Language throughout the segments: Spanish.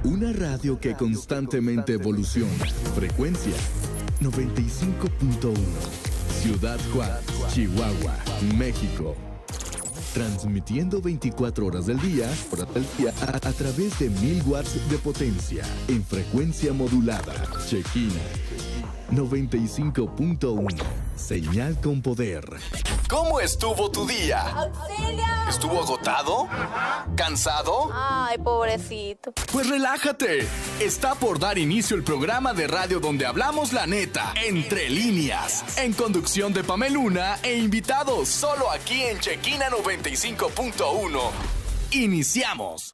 Una radio que constantemente evoluciona. Frecuencia 95.1. Ciudad Juárez, Chihuahua, México. Transmitiendo 24 horas del día a través de 1000 watts de potencia en frecuencia modulada. Chequina 95.1. Señal con poder. ¿Cómo estuvo tu día? ¡Auxilio! ¿Estuvo agotado? ¿Cansado? Ay, pobrecito. Pues relájate. Está por dar inicio el programa de radio donde hablamos la neta, entre líneas, en conducción de Pameluna e invitados, solo aquí en Chequina 95.1. Iniciamos.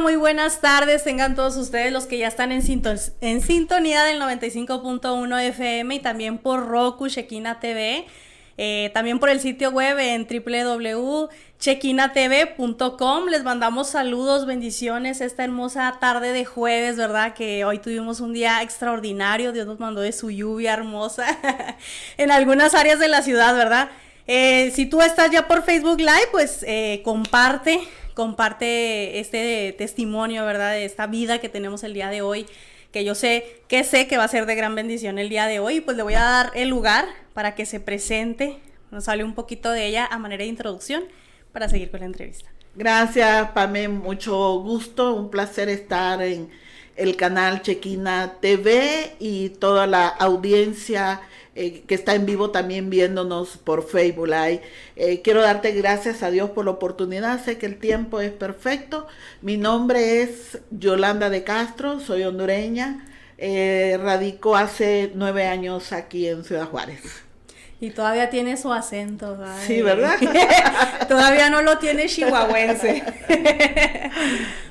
Muy buenas tardes, tengan todos ustedes los que ya están en sintonía del 95.1 FM y también por Roku, Chequina TV, también por el sitio web en www.chequinatv.com. Les mandamos saludos, bendiciones esta hermosa tarde de jueves, ¿verdad? Que hoy tuvimos un día extraordinario, Dios nos mandó de su lluvia hermosa en algunas áreas de la ciudad, ¿verdad? Si tú estás ya por Facebook Live, pues comparte este testimonio, ¿verdad? De esta vida que tenemos el día de hoy, que yo sé que va a ser de gran bendición el día de hoy. Pues le voy a dar el lugar para que se presente, nos hable un poquito de ella a manera de introducción para seguir con la entrevista. Gracias, Pame, mucho gusto, un placer estar en el canal Chequina TV y toda la audiencia que está en vivo también viéndonos por Facebook Live. Quiero darte gracias a Dios por la oportunidad, sé que el tiempo es perfecto. Mi nombre es Yolanda de Castro, soy hondureña, radico hace 9 años aquí en Ciudad Juárez. Y todavía tiene su acento, ¿verdad? Sí, ¿verdad? Todavía no lo tiene chihuahuense.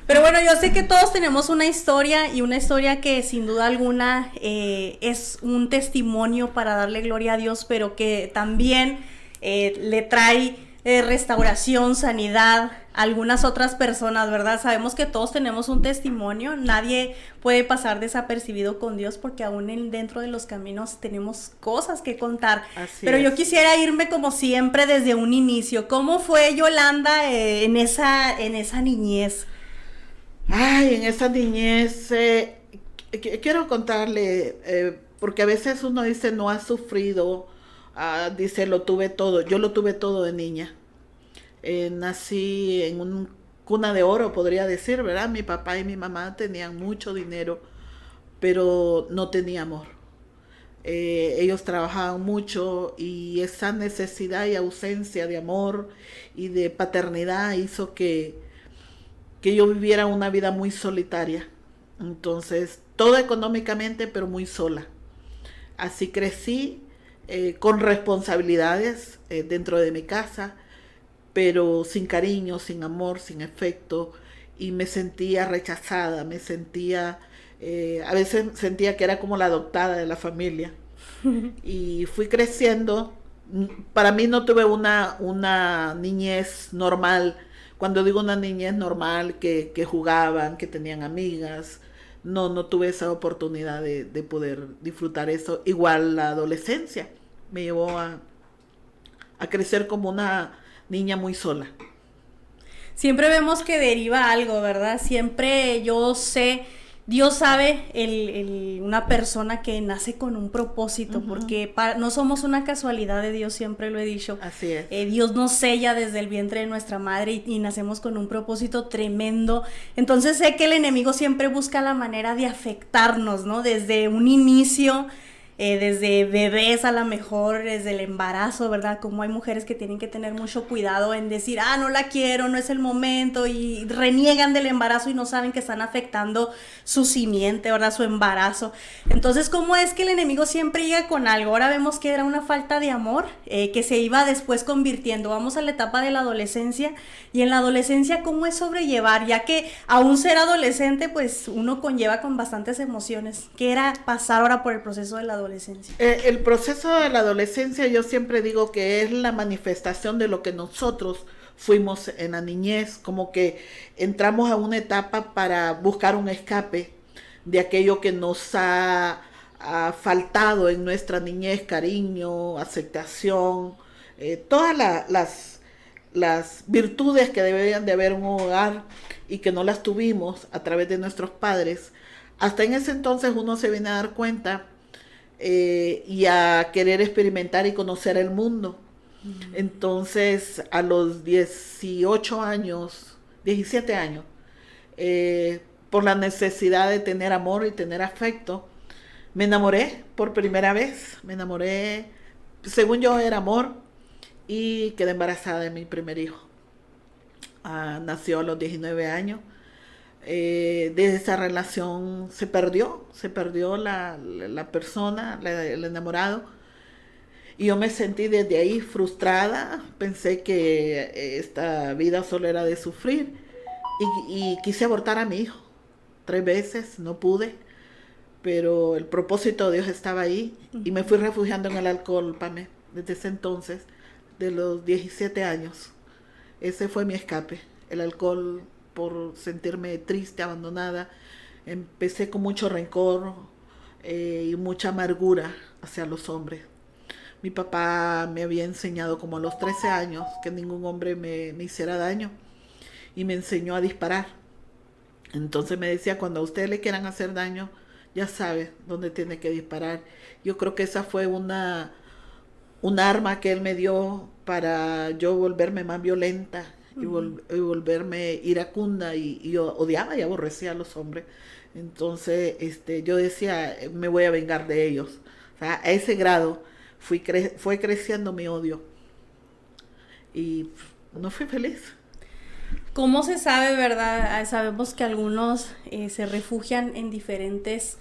Pero bueno, yo sé que todos tenemos una historia y una historia que sin duda alguna es un testimonio para darle gloria a Dios, pero que también le trae restauración, sanidad a algunas otras personas, ¿verdad? Sabemos que todos tenemos un testimonio, nadie puede pasar desapercibido con Dios porque aún dentro de los caminos tenemos cosas que contar. Pero yo quisiera irme como siempre desde un inicio. ¿Cómo fue Yolanda en esa niñez? Ay, en esa niñez, quiero contarle, porque a veces uno dice no ha sufrido, dice lo tuve todo. Yo lo tuve todo de niña. Nací en una cuna de oro, podría decir, ¿verdad? Mi papá y mi mamá tenían mucho dinero, pero no tenía amor. Ellos trabajaban mucho y esa necesidad y ausencia de amor y de paternidad hizo que yo viviera una vida muy solitaria. Entonces, todo económicamente, pero muy sola. Así crecí con responsabilidades dentro de mi casa, pero sin cariño, sin amor, sin afecto, y me sentía rechazada, a veces sentía que era como la adoptada de la familia. Y fui creciendo. Para mí no tuve una niñez normal. Cuando digo una niñez normal, que jugaban, que tenían amigas, no tuve esa oportunidad de poder disfrutar eso. Igual la adolescencia me llevó a crecer como una niña muy sola. Siempre vemos que deriva algo, ¿verdad? Siempre Dios sabe una persona que nace con un propósito, porque no somos una casualidad de Dios, siempre lo he dicho. Así es. Dios nos sella desde el vientre de nuestra madre y nacemos con un propósito tremendo. Entonces sé que el enemigo siempre busca la manera de afectarnos, ¿no? Desde un inicio, desde bebés a lo mejor, desde el embarazo, ¿verdad? Como hay mujeres que tienen que tener mucho cuidado en decir, no la quiero, no es el momento, y reniegan del embarazo y no saben que están afectando su simiente, ¿verdad? Su embarazo. Entonces, ¿cómo es que el enemigo siempre llega con algo? Ahora vemos que era una falta de amor que se iba después convirtiendo. Vamos a la etapa de la adolescencia, y en la adolescencia, ¿cómo es sobrellevar? Ya que aún ser adolescente, pues uno conlleva con bastantes emociones. ¿Qué era pasar ahora por el proceso de la adolescencia? El proceso de la adolescencia, yo siempre digo que es la manifestación de lo que nosotros fuimos en la niñez, como que entramos a una etapa para buscar un escape de aquello que nos ha faltado en nuestra niñez: cariño, aceptación, todas las virtudes que deberían de haber en un hogar y que no las tuvimos a través de nuestros padres. Hasta en ese entonces uno se viene a dar cuenta y a querer experimentar y conocer el mundo. Entonces, a los 18 años, 17 años, por la necesidad de tener amor y tener afecto, me enamoré por primera vez. Me enamoré, según yo era amor, y quedé embarazada de mi primer hijo. Nació a los 19 años. De esa relación se perdió la persona, el enamorado. Y yo me sentí desde ahí frustrada. Pensé que esta vida solo era de sufrir. Y quise abortar a mi hijo 3 veces, no pude. Pero el propósito de Dios estaba ahí. Y me fui refugiando en el alcohol, Pame, desde ese entonces, de los 17 años. Ese fue mi escape, el alcohol, por sentirme triste, abandonada. Empecé con mucho rencor y mucha amargura hacia los hombres. Mi papá me había enseñado como a los 13 años que ningún hombre me hiciera daño y me enseñó a disparar. Entonces me decía, cuando a ustedes le quieran hacer daño, ya sabe dónde tiene que disparar. Yo creo que esa fue un arma que él me dio para yo volverme más violenta y volverme iracunda, y yo odiaba y aborrecía a los hombres. Entonces yo decía, me voy a vengar de ellos. O sea, a ese grado fue creciendo mi odio y no fui feliz. ¿Cómo se sabe, verdad? Sabemos que algunos se refugian en diferentes,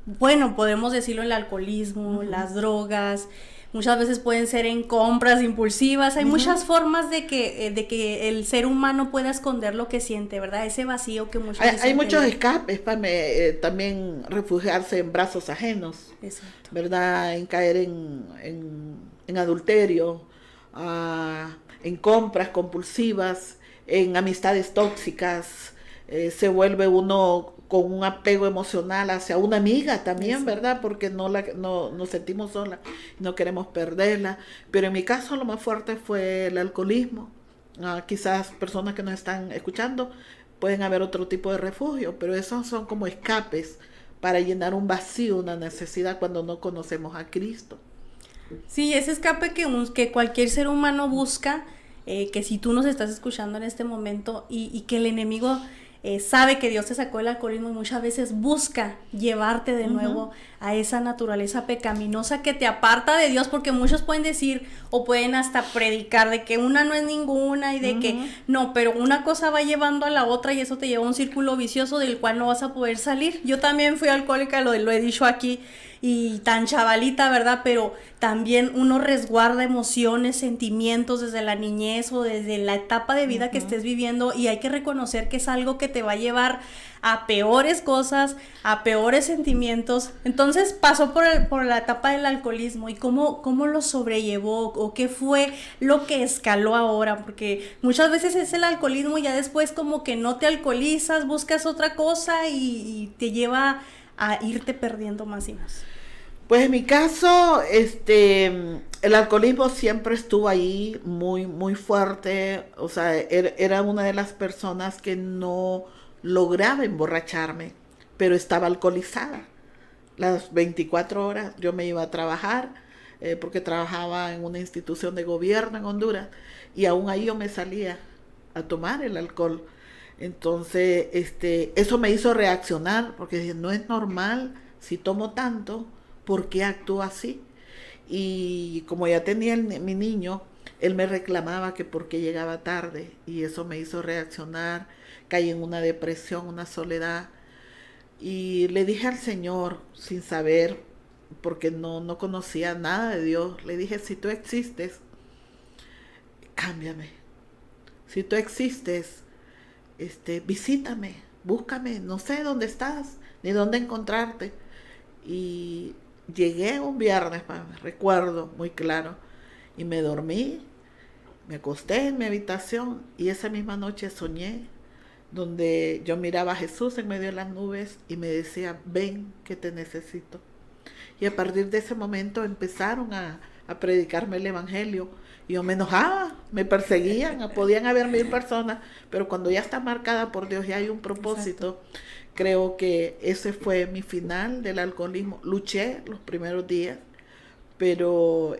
bueno, podemos decirlo, el alcoholismo, las drogas. Muchas veces pueden ser en compras impulsivas. Hay muchas formas de que el ser humano pueda esconder lo que siente, ¿verdad? Ese vacío que muchas veces... Hay muchos escapes, también refugiarse en brazos ajenos. Exacto. ¿Verdad? En caer en adulterio, en compras compulsivas, en amistades tóxicas. Se vuelve uno con un apego emocional hacia una amiga también, ¿verdad? Porque no nos sentimos sola, no queremos perderla. Pero en mi caso lo más fuerte fue el alcoholismo. Quizás personas que nos están escuchando pueden haber otro tipo de refugio, pero esos son como escapes para llenar un vacío, una necesidad cuando no conocemos a Cristo. Sí, ese escape que cualquier ser humano busca, que si tú nos estás escuchando en este momento y que el enemigo... sabe que Dios te sacó del alcoholismo y muchas veces busca llevarte de nuevo a esa naturaleza pecaminosa que te aparta de Dios, porque muchos pueden decir o pueden hasta predicar de que una no es ninguna y de que no, pero una cosa va llevando a la otra y eso te lleva a un círculo vicioso del cual no vas a poder salir. Yo también fui alcohólica, lo he dicho aquí, y tan chavalita, ¿verdad? Pero también uno resguarda emociones, sentimientos desde la niñez o desde la etapa de vida que estés viviendo, y hay que reconocer que es algo que te va a llevar a peores cosas, a peores sentimientos. Entonces pasó por la etapa del alcoholismo, y cómo lo sobrellevó, o qué fue lo que escaló ahora, porque muchas veces es el alcoholismo y ya después como que no te alcoholizas, buscas otra cosa y te lleva a irte perdiendo más y más. Pues en mi caso, el alcoholismo siempre estuvo ahí muy, muy fuerte. O sea, era una de las personas que no lograba emborracharme, pero estaba alcoholizada. Las 24 horas yo me iba a trabajar, porque trabajaba en una institución de gobierno en Honduras, y aún ahí yo me salía a tomar el alcohol. Entonces, eso me hizo reaccionar, porque dije, no es normal, si tomo tanto, ¿por qué actúo así? Y como ya tenía mi niño, él me reclamaba que por qué llegaba tarde, y eso me hizo reaccionar. Caí en una depresión, una soledad, y le dije al Señor, sin saber, porque no conocía nada de Dios, le dije, si tú existes, cámbiame. Si tú existes, visítame, búscame, no sé dónde estás, ni dónde encontrarte. Y llegué un viernes, recuerdo muy claro, y me dormí, me acosté en mi habitación, y esa misma noche soñé, donde yo miraba a Jesús en medio de las nubes y me decía, ven que te necesito. Y a partir de ese momento empezaron a a predicarme el evangelio. Y yo me enojaba, me perseguían, podían haber 1000 personas, pero cuando ya está marcada por Dios y hay un propósito, exacto, creo que ese fue mi final del alcoholismo. Luché los primeros días, pero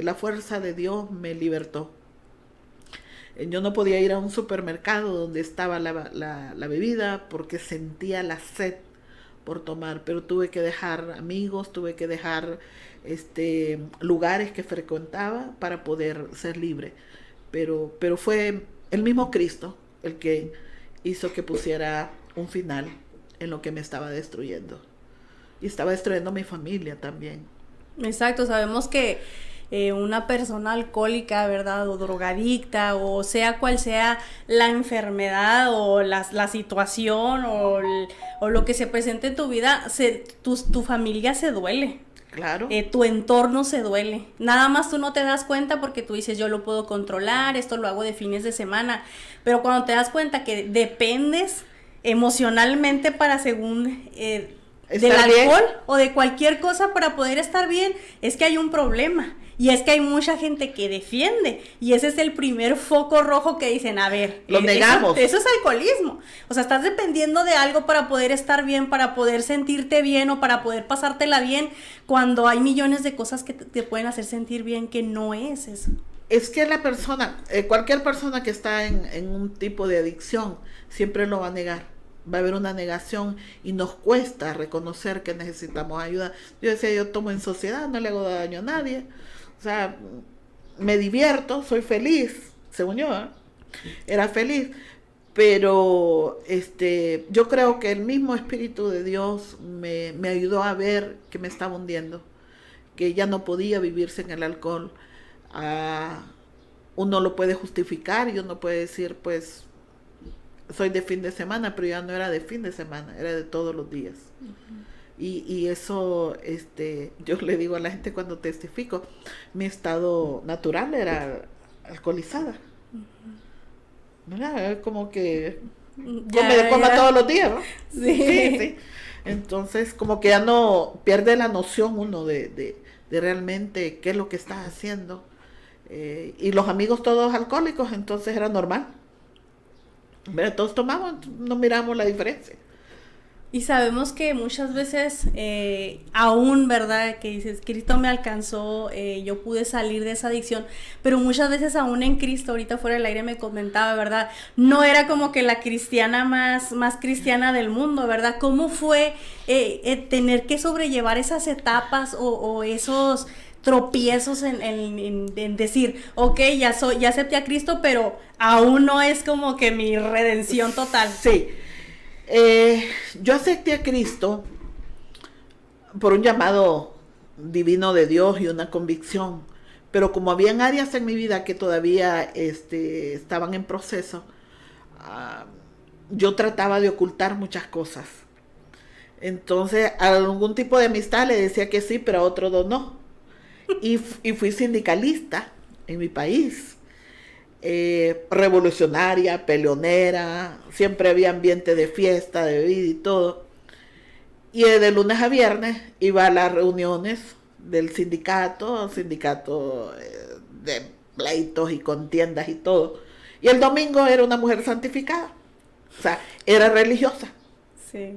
la fuerza de Dios me libertó. Yo no podía ir a un supermercado donde estaba la bebida porque sentía la sed por tomar, pero tuve que dejar amigos, tuve que dejar lugares que frecuentaba para poder ser libre. Pero fue el mismo Cristo el que hizo que pusiera un final en lo que me estaba destruyendo. Y estaba destruyendo mi familia también. Exacto, sabemos que una persona alcohólica, ¿verdad? O drogadicta, o sea cual sea la enfermedad o la situación o lo que se presente en tu vida, tu familia se duele. Claro. Tu entorno se duele. Nada más tú no te das cuenta porque tú dices, yo lo puedo controlar, esto lo hago de fines de semana. Pero cuando te das cuenta que dependes emocionalmente para según... del alcohol bien, o de cualquier cosa para poder estar bien, es que hay un problema. Y es que hay mucha gente que defiende. Y ese es el primer foco rojo que dicen, a ver, lo negamos. Eso es alcoholismo. O sea, estás dependiendo de algo para poder estar bien, para poder sentirte bien o para poder pasártela bien, cuando hay millones de cosas que te pueden hacer sentir bien, que no es eso. Es que la persona, cualquier persona que está en un tipo de adicción, siempre lo va a negar. Va a haber una negación y nos cuesta reconocer que necesitamos ayuda. Yo decía, yo tomo en sociedad, no le hago daño a nadie. O sea, me divierto, soy feliz, según yo, era feliz. Pero yo creo que el mismo Espíritu de Dios me ayudó a ver que me estaba hundiendo, que ya no podía vivirse en el alcohol. Uno lo puede justificar y uno puede decir, pues, soy de fin de semana, pero ya no era de fin de semana, era de todos los días. Uh-huh. Y eso, yo le digo a la gente cuando testifico, mi estado natural era alcoholizada. Uh-huh. ¿Verdad? Como que coma todos los días, ¿no? Sí. Entonces, como que ya no pierde la noción uno de realmente qué es lo que está haciendo. Y los amigos todos alcohólicos, entonces era normal. Todos tomamos, no miramos la diferencia. Y sabemos que muchas veces, aún, ¿verdad? Que dices, Cristo me alcanzó, yo pude salir de esa adicción, pero muchas veces aún en Cristo, ahorita fuera del aire me comentaba, ¿verdad? No era como que la cristiana más cristiana del mundo, ¿verdad? ¿Cómo fue tener que sobrellevar esas etapas o esos tropiezos en decir, ok, ya acepté a Cristo, pero aún no es como que mi redención total? Sí. Yo acepté a Cristo por un llamado divino de Dios y una convicción, pero como habían áreas en mi vida que todavía estaban en proceso, yo trataba de ocultar muchas cosas. Entonces a algún tipo de amistad le decía que sí, pero a otro no. Y fui sindicalista en mi país. Revolucionaria, peleonera, siempre había ambiente de fiesta, de bebida y todo. Y de lunes a viernes iba a las reuniones del sindicato de pleitos y contiendas y todo. Y el domingo era una mujer santificada, o sea, era religiosa. Sí.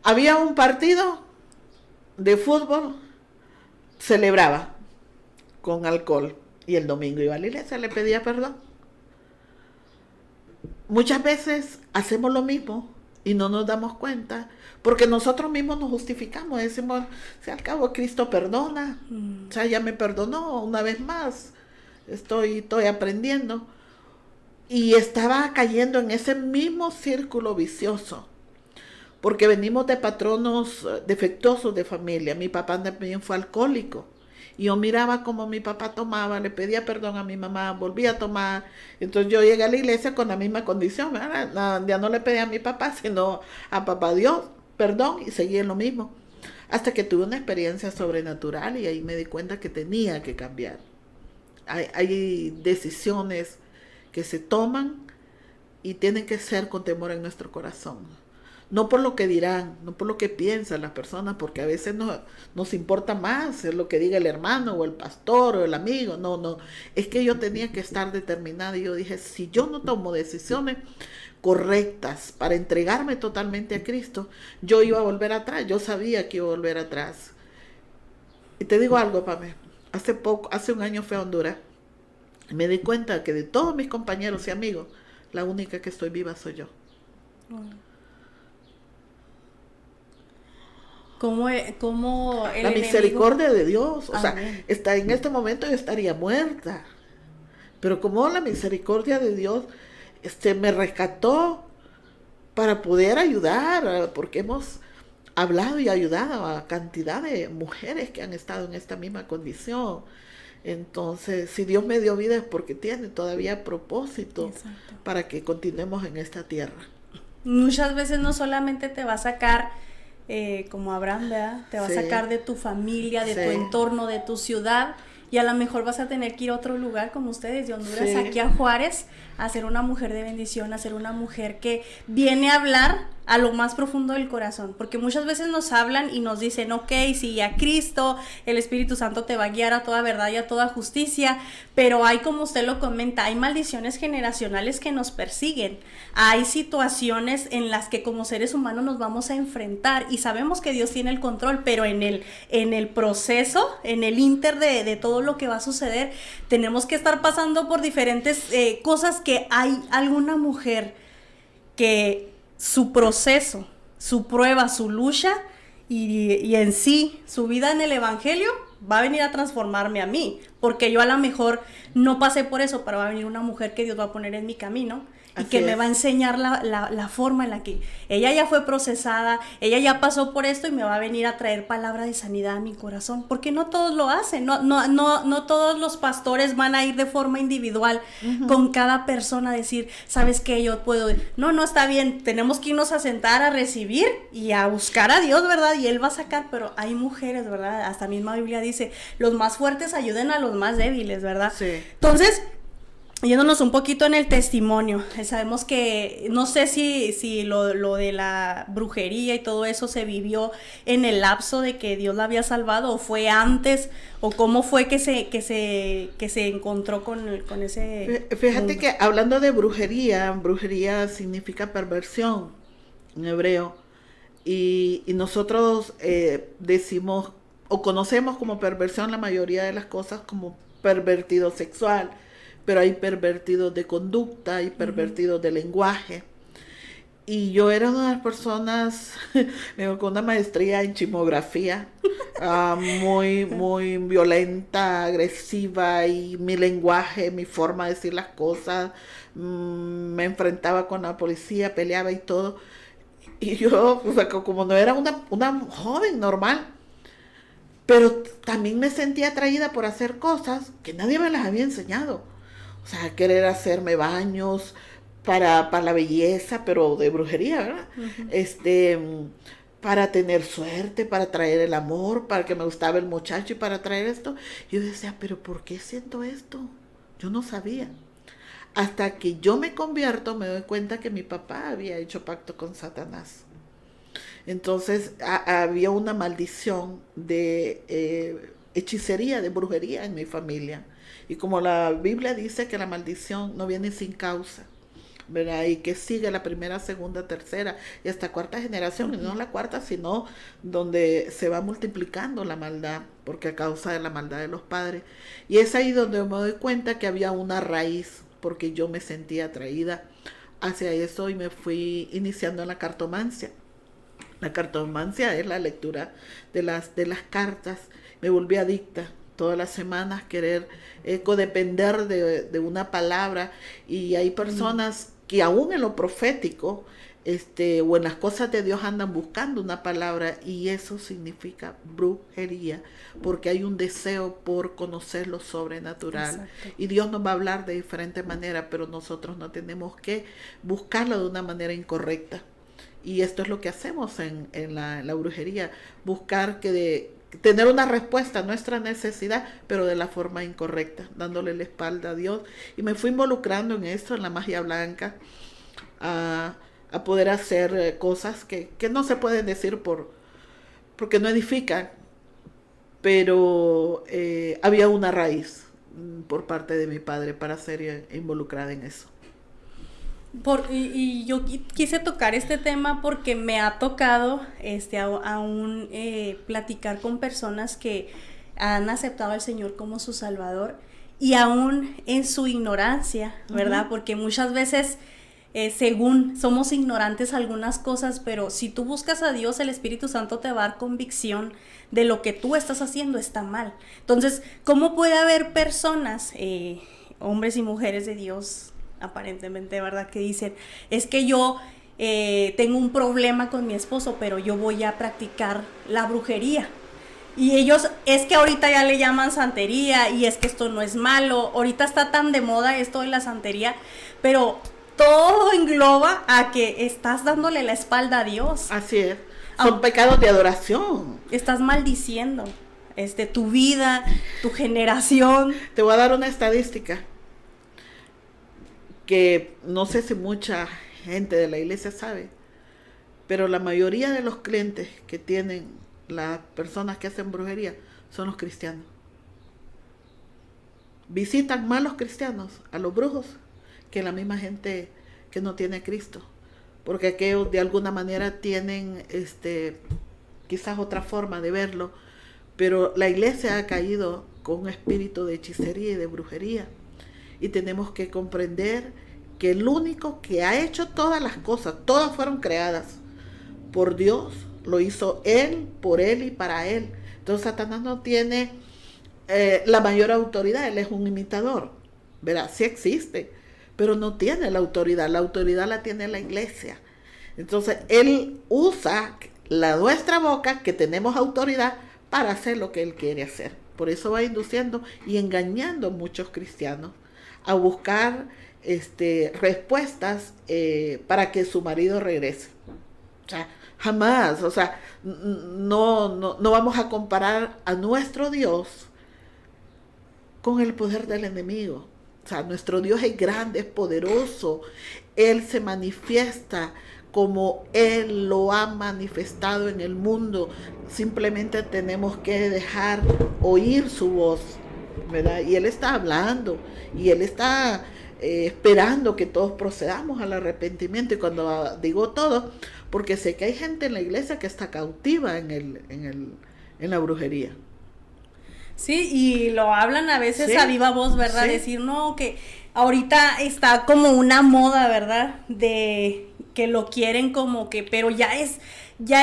Había un partido de fútbol, celebraba con alcohol. Y el domingo iba a la iglesia, le pedía perdón. Muchas veces hacemos lo mismo y no nos damos cuenta, porque nosotros mismos nos justificamos, decimos, si al cabo Cristo perdona, o sea, ya me perdonó una vez más, estoy aprendiendo. Y estaba cayendo en ese mismo círculo vicioso, porque venimos de patronos defectuosos de familia. Mi papá también fue alcohólico. Y yo miraba como mi papá tomaba, le pedía perdón a mi mamá, volvía a tomar. Entonces yo llegué a la iglesia con la misma condición, ¿verdad? Ya no le pedí a mi papá, sino a papá Dios perdón, y seguí en lo mismo. Hasta que tuve una experiencia sobrenatural y ahí me di cuenta que tenía que cambiar. Hay decisiones que se toman y tienen que ser con temor en nuestro corazón. no por lo que dirán, no por lo que piensan las personas, porque a veces nos importa más lo que diga el hermano o el pastor o el amigo. No, es que yo tenía que estar determinada y yo dije, si yo no tomo decisiones correctas para entregarme totalmente a Cristo, yo iba a volver atrás, yo sabía que iba a volver atrás. Y te digo algo, Pame, hace un año fui a Honduras y me di cuenta que de todos mis compañeros y amigos, la única que estoy viva soy yo. ¿Cómo la misericordia de Dios, o Amén. sea, en este momento yo estaría muerta, pero como la misericordia de Dios me rescató para poder ayudar, porque hemos hablado y ayudado a cantidad de mujeres que han estado en esta misma condición. Entonces, si Dios me dio vida es porque tiene todavía propósito. Exacto. Para que continuemos en esta tierra. Muchas veces no solamente te va a sacar, como Abraham, ¿verdad? Te va Sí. a sacar de tu familia, de Sí. tu entorno, de tu ciudad, y a lo mejor vas a tener que ir a otro lugar como ustedes de Honduras, Sí. aquí a Juárez, a ser una mujer de bendición, a ser una mujer que viene a hablar a lo más profundo del corazón, porque muchas veces nos hablan y nos dicen, ok, sí, a Cristo, el Espíritu Santo te va a guiar a toda verdad y a toda justicia, pero hay, como usted lo comenta, hay maldiciones generacionales que nos persiguen, hay situaciones en las que como seres humanos nos vamos a enfrentar y sabemos que Dios tiene el control, pero en el proceso, en el inter de todo lo que va a suceder, tenemos que estar pasando por diferentes cosas que hay alguna mujer que su proceso, su prueba, su lucha y en sí, su vida en el evangelio va a venir a transformarme a mí, porque yo a lo mejor no pasé por eso, pero va a venir una mujer que Dios va a poner en mi camino y Así que me es. va a enseñar la forma en la que ella ya fue procesada, ella ya pasó por esto y me va a venir a traer palabra de sanidad a mi corazón, porque no todos lo hacen, no todos los pastores van a ir de forma individual con cada persona a decir, ¿sabes qué? Yo puedo, no está bien, tenemos que irnos a sentar a recibir y a buscar a Dios, ¿verdad? Y Él va a sacar, pero hay mujeres, ¿verdad? Hasta misma Biblia dice, los más fuertes ayuden a los más débiles, ¿verdad? Sí. Entonces, yéndonos un poquito en el testimonio, sabemos que, no sé si lo de la brujería y todo eso se vivió en el lapso de que Dios la había salvado, o fue antes, o cómo fue que se encontró con ese Fíjate mundo. que hablando de brujería significa perversión en hebreo, y nosotros decimos o conocemos como perversión la mayoría de las cosas como pervertido sexual, pero hay pervertidos de conducta, hay pervertidos de lenguaje. Y yo era una de las personas con una maestría en chismografía, muy violenta, agresiva, y mi lenguaje, mi forma de decir las cosas, me enfrentaba con la policía, peleaba y todo. Y yo, o sea, como no era una joven normal, pero también me sentía atraída por hacer cosas que nadie me las había enseñado. O sea, querer hacerme baños para la belleza, pero de brujería, ¿verdad? Para tener suerte, para traer el amor, para que me gustaba el muchacho y para traer esto. Y yo decía, pero ¿por qué siento esto? Yo no sabía. Hasta que yo me convierto, me doy cuenta que mi papá había hecho pacto con Satanás. Entonces había una maldición de hechicería, de brujería en mi familia. Y como la Biblia dice que la maldición no viene sin causa, ¿verdad? Y que sigue la primera, segunda, tercera y hasta cuarta generación, y no la cuarta, sino donde se va multiplicando la maldad, porque a causa de la maldad de los padres. Y es ahí donde me doy cuenta que había una raíz, porque yo me sentía atraída hacia eso y me fui iniciando en la cartomancia. La cartomancia es la lectura de las cartas. Me volví adicta. Todas las semanas querer codepender de una palabra, y hay personas que aún en lo profético o en las cosas de Dios andan buscando una palabra, y eso significa brujería, porque hay un deseo por conocer lo sobrenatural. Exacto. Y Dios nos va a hablar de diferentes maneras, pero nosotros no tenemos que buscarlo de una manera incorrecta. Y esto es lo que hacemos en la brujería, buscar tener una respuesta a nuestra necesidad, pero de la forma incorrecta, dándole la espalda a Dios. Y me fui involucrando en esto, en la magia blanca, a poder hacer cosas que no se pueden decir porque no edifican, pero había una raíz por parte de mi padre para ser involucrada en eso. Y yo quise tocar este tema porque me ha tocado aún platicar con personas que han aceptado al Señor como su Salvador y aún en su ignorancia, ¿verdad? Porque muchas veces según somos ignorantes algunas cosas, pero si tú buscas a Dios, el Espíritu Santo te va a dar convicción de lo que tú estás haciendo está mal. Entonces, ¿cómo puede haber personas, hombres y mujeres de Dios, aparentemente, ¿verdad?, que dicen, es que yo tengo un problema con mi esposo, pero yo voy a practicar la brujería? Y ellos, es que ahorita ya le llaman santería, y es que esto no es malo, ahorita está tan de moda esto de la santería, pero todo engloba a que estás dándole la espalda a Dios. Así es, son pecados de adoración. Estás maldiciendo tu vida, tu generación. Te voy a dar una estadística que no sé si mucha gente de la iglesia sabe, pero la mayoría de los clientes que tienen las personas que hacen brujería son los cristianos. Visitan más los cristianos a los brujos que la misma gente que no tiene a Cristo, porque aquellos de alguna manera tienen quizás otra forma de verlo, pero la iglesia ha caído con un espíritu de hechicería y de brujería, y tenemos que comprender que el único que ha hecho todas las cosas, todas fueron creadas por Dios, lo hizo Él, por Él y para Él. Entonces Satanás no tiene la mayor autoridad, él es un imitador, ¿verdad? Sí existe, pero no tiene la autoridad la tiene la iglesia. Entonces él usa nuestra boca, que tenemos autoridad, para hacer lo que él quiere hacer. Por eso va induciendo y engañando a muchos cristianos a buscar respuestas para que su marido regrese. O sea, jamás, o sea, no vamos a comparar a nuestro Dios con el poder del enemigo. O sea, nuestro Dios es grande, es poderoso. Él se manifiesta como Él lo ha manifestado en el mundo. Simplemente tenemos que dejar oír su voz, ¿verdad? Y Él está hablando, y Él está esperando que todos procedamos al arrepentimiento. Y cuando digo todo, porque sé que hay gente en la iglesia que está cautiva en la brujería. Sí, y lo hablan a veces sí, a viva voz, ¿verdad? Sí. Decir, no, que ahorita está como una moda, ¿verdad? De que lo quieren como que, pero ya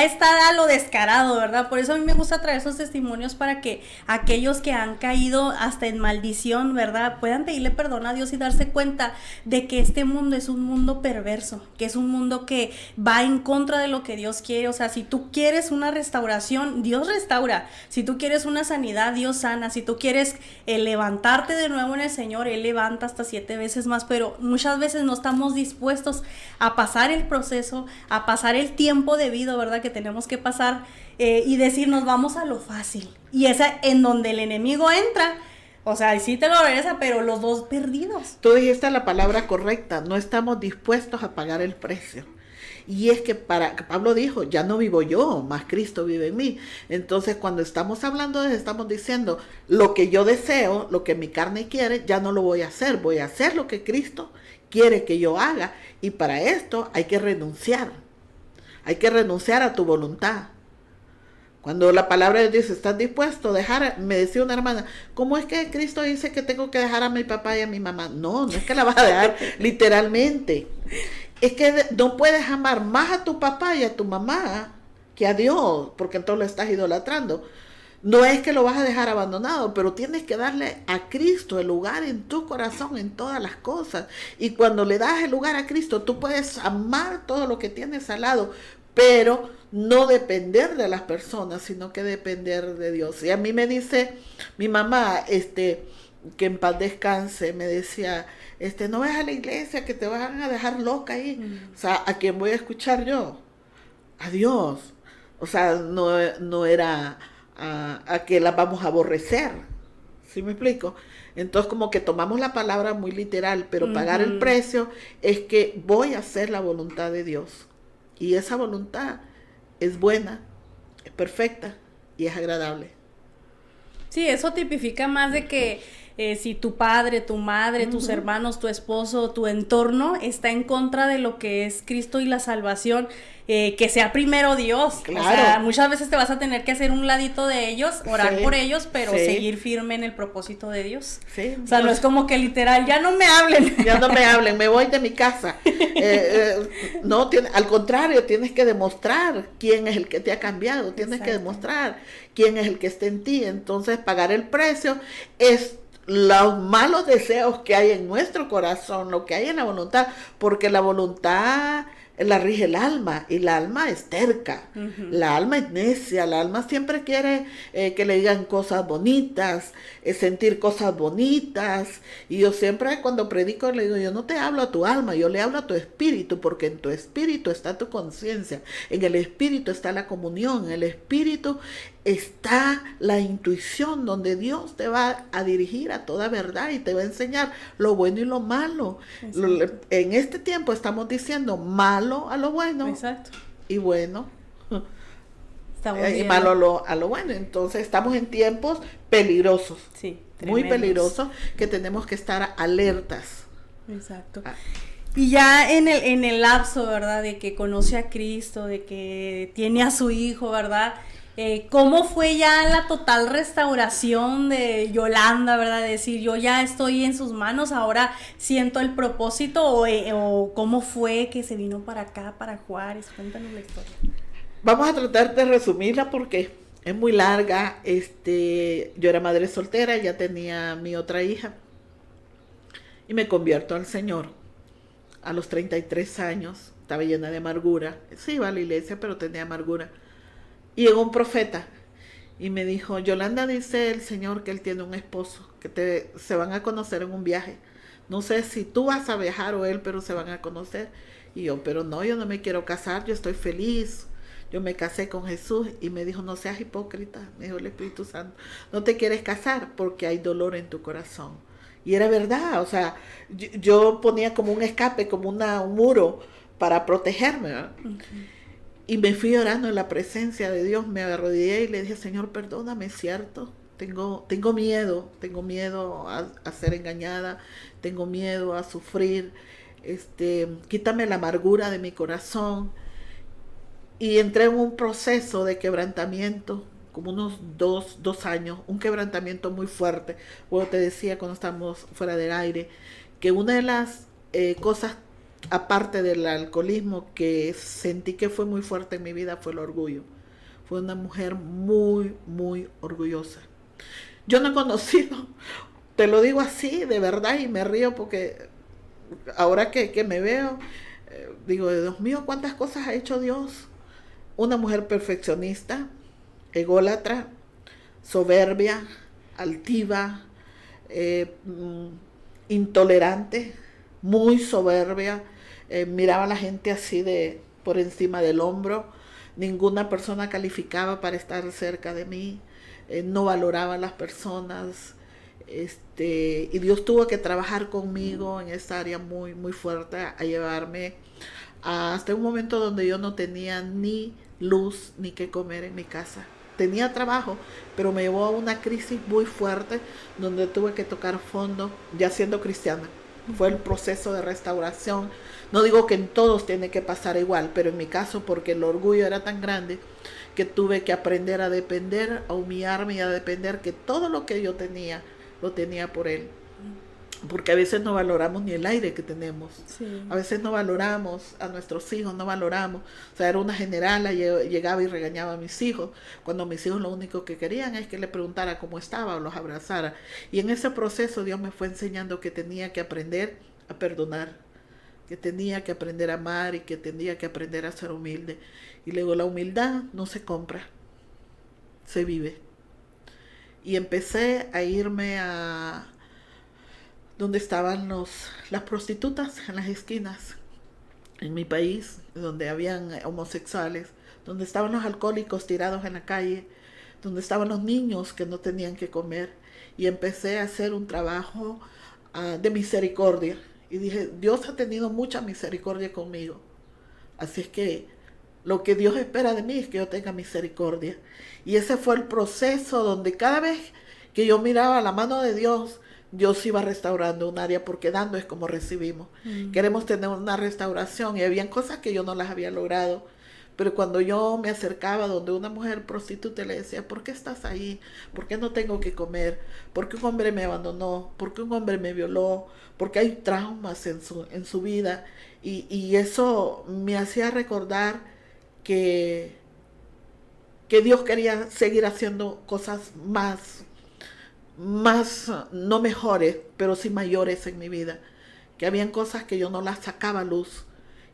está a lo descarado, ¿verdad? Por eso a mí me gusta traer esos testimonios para que aquellos que han caído hasta en maldición, ¿verdad?, puedan pedirle perdón a Dios y darse cuenta de que este mundo es un mundo perverso, que es un mundo que va en contra de lo que Dios quiere. O sea, si tú quieres una restauración, Dios restaura. Si tú quieres una sanidad, Dios sana. Si tú quieres levantarte de nuevo en el Señor, Él levanta hasta 7 veces más, pero muchas veces no estamos dispuestos a pasar el proceso, a pasar el tiempo debido, ¿verdad?, que tenemos que pasar y decirnos vamos a lo fácil, y es en donde el enemigo entra. O sea, sí te lo regresa, pero los dos perdidos. Tú dijiste la palabra correcta, no estamos dispuestos a pagar el precio. Y es que Pablo dijo, ya no vivo yo, más Cristo vive en mí. Entonces cuando estamos hablando de eso, estamos diciendo, lo que yo deseo, lo que mi carne quiere, ya no lo voy a hacer lo que Cristo quiere que yo haga. Y para esto hay que renunciar a tu voluntad. Cuando la palabra de Dios, ¿estás dispuesto a dejar? Me decía una hermana, ¿cómo es que Cristo dice que tengo que dejar a mi papá y a mi mamá? No es que la vas a dejar literalmente. Es que no puedes amar más a tu papá y a tu mamá que a Dios, porque entonces lo estás idolatrando. No es que lo vas a dejar abandonado, pero tienes que darle a Cristo el lugar en tu corazón, en todas las cosas. Y cuando le das el lugar a Cristo, tú puedes amar todo lo que tienes al lado, pero no depender de las personas, sino que depender de Dios. Y a mí me dice mi mamá, que en paz descanse, me decía, no vayas a la iglesia, que te van a dejar loca ahí. O sea, ¿a quién voy a escuchar yo? A Dios. O sea, no era a que la vamos a aborrecer, ¿Sí me explico? Entonces como que tomamos la palabra muy literal, pero pagar el precio es que voy a hacer la voluntad de Dios. Y esa voluntad es buena, es perfecta y es agradable. Sí, eso tipifica más de que si tu padre, tu madre, tus hermanos, tu esposo, tu entorno está en contra de lo que es Cristo y la salvación, que sea primero Dios. Claro. O sea, muchas veces te vas a tener que hacer un ladito de ellos, orar Sí, por ellos, pero sí. seguir firme en el propósito de Dios. Sí, O sea, no es como que literal, ya no me hablen. ya no me hablen, me voy de mi casa. No, al contrario, tienes que demostrar quién es el que te ha cambiado, tienes que demostrar quién es el que está en ti. Entonces, pagar el precio es los malos deseos que hay en nuestro corazón, lo que hay en la voluntad, porque la voluntad la rige el alma, y la alma es terca, la alma es necia, la alma siempre quiere que le digan cosas bonitas, sentir cosas bonitas, y yo siempre cuando predico le digo, yo no te hablo a tu alma, yo le hablo a tu espíritu, porque en tu espíritu está tu conciencia, en el espíritu está la comunión, en el espíritu está la intuición, donde Dios te va a dirigir a toda verdad y te va a enseñar lo bueno y lo malo. En este tiempo estamos diciendo malo a lo bueno. Exacto. Y bueno Y malo a lo bueno. Entonces estamos en tiempos peligrosos, sí, muy peligrosos, que tenemos que estar alertas. Exacto. Y ya en el lapso, ¿verdad? De que conoce a Cristo, de que tiene a su hijo, ¿verdad? ¿Cómo fue ya la total restauración de Yolanda, ¿verdad? Decir, yo ya estoy en sus manos, ahora siento el propósito, o cómo fue que se vino para acá, para Juárez. Cuéntanos la historia. Vamos a tratar de resumirla porque es muy larga. Yo era madre soltera, ya tenía mi otra hija y me convierto al Señor a los 33 años. Estaba llena de amargura. Sí, iba a la iglesia, pero tenía amargura. Y llegó un profeta y me dijo, Yolanda, dice el Señor que él tiene un esposo, que se van a conocer en un viaje. No sé si tú vas a viajar o él, pero se van a conocer. Y yo, pero no, yo no me quiero casar, yo estoy feliz. Yo me casé con Jesús. Y me dijo, no seas hipócrita, me dijo el Espíritu Santo. No te quieres casar porque hay dolor en tu corazón. Y era verdad, o sea, yo ponía como un escape, como un muro para protegerme, ¿verdad? Y me fui orando en la presencia de Dios, me arrodillé y le dije, Señor, perdóname, es cierto, tengo miedo a ser engañada, tengo miedo a sufrir, quítame la amargura de mi corazón. Y entré en un proceso de quebrantamiento, como unos dos años, un quebrantamiento muy fuerte. Bueno, te decía cuando estábamos fuera del aire, que una de las cosas, aparte del alcoholismo, que sentí que fue muy fuerte en mi vida, fue el orgullo. Fue una mujer muy, muy orgullosa. Yo no he conocido, te lo digo así, de verdad, y me río porque ahora que me veo, digo, Dios mío, ¿cuántas cosas ha hecho Dios? Una mujer perfeccionista, ególatra, soberbia, altiva, intolerante, muy soberbia, miraba a la gente así por encima del hombro. Ninguna persona calificaba para estar cerca de mí, no valoraba a las personas, y Dios tuvo que trabajar conmigo en esa área muy, muy fuerte, a llevarme hasta un momento donde yo no tenía ni luz ni qué comer en mi casa. Tenía trabajo, pero me llevó a una crisis muy fuerte donde tuve que tocar fondo, ya siendo cristiana. Fue el proceso de restauración. No digo que en todos tiene que pasar igual, pero en mi caso, porque el orgullo era tan grande, que tuve que aprender a depender, a humillarme y a depender que todo lo que yo tenía, lo tenía por Él. Porque a veces no valoramos ni el aire que tenemos. Sí. A veces no valoramos a nuestros hijos, no valoramos. O sea, era una generala, llegaba y regañaba a mis hijos, cuando mis hijos lo único que querían es que le preguntara cómo estaba o los abrazara. Y en ese proceso Dios me fue enseñando que tenía que aprender a perdonar, que tenía que aprender a amar y que tenía que aprender a ser humilde. Y luego la humildad no se compra, se vive. Y empecé a irme a donde estaban las prostitutas en las esquinas, en mi país, donde habían homosexuales, donde estaban los alcohólicos tirados en la calle, donde estaban los niños que no tenían que comer. Y empecé a hacer un trabajo de misericordia. Y dije, Dios ha tenido mucha misericordia conmigo. Así es que lo que Dios espera de mí es que yo tenga misericordia. Y ese fue el proceso donde cada vez que yo miraba la mano de Dios, Dios iba restaurando un área, porque dando es como recibimos. Queremos tener una restauración, y habían cosas que yo no las había logrado. Pero cuando yo me acercaba donde una mujer prostituta, le decía, ¿por qué estás ahí? ¿Por qué no tengo que comer? ¿Por qué un hombre me abandonó? ¿Por qué un hombre me violó? Porque hay traumas en su vida. Y eso me hacía recordar que Dios quería seguir haciendo cosas más, no mejores, pero sí mayores en mi vida. Que habían cosas que yo no las sacaba a luz,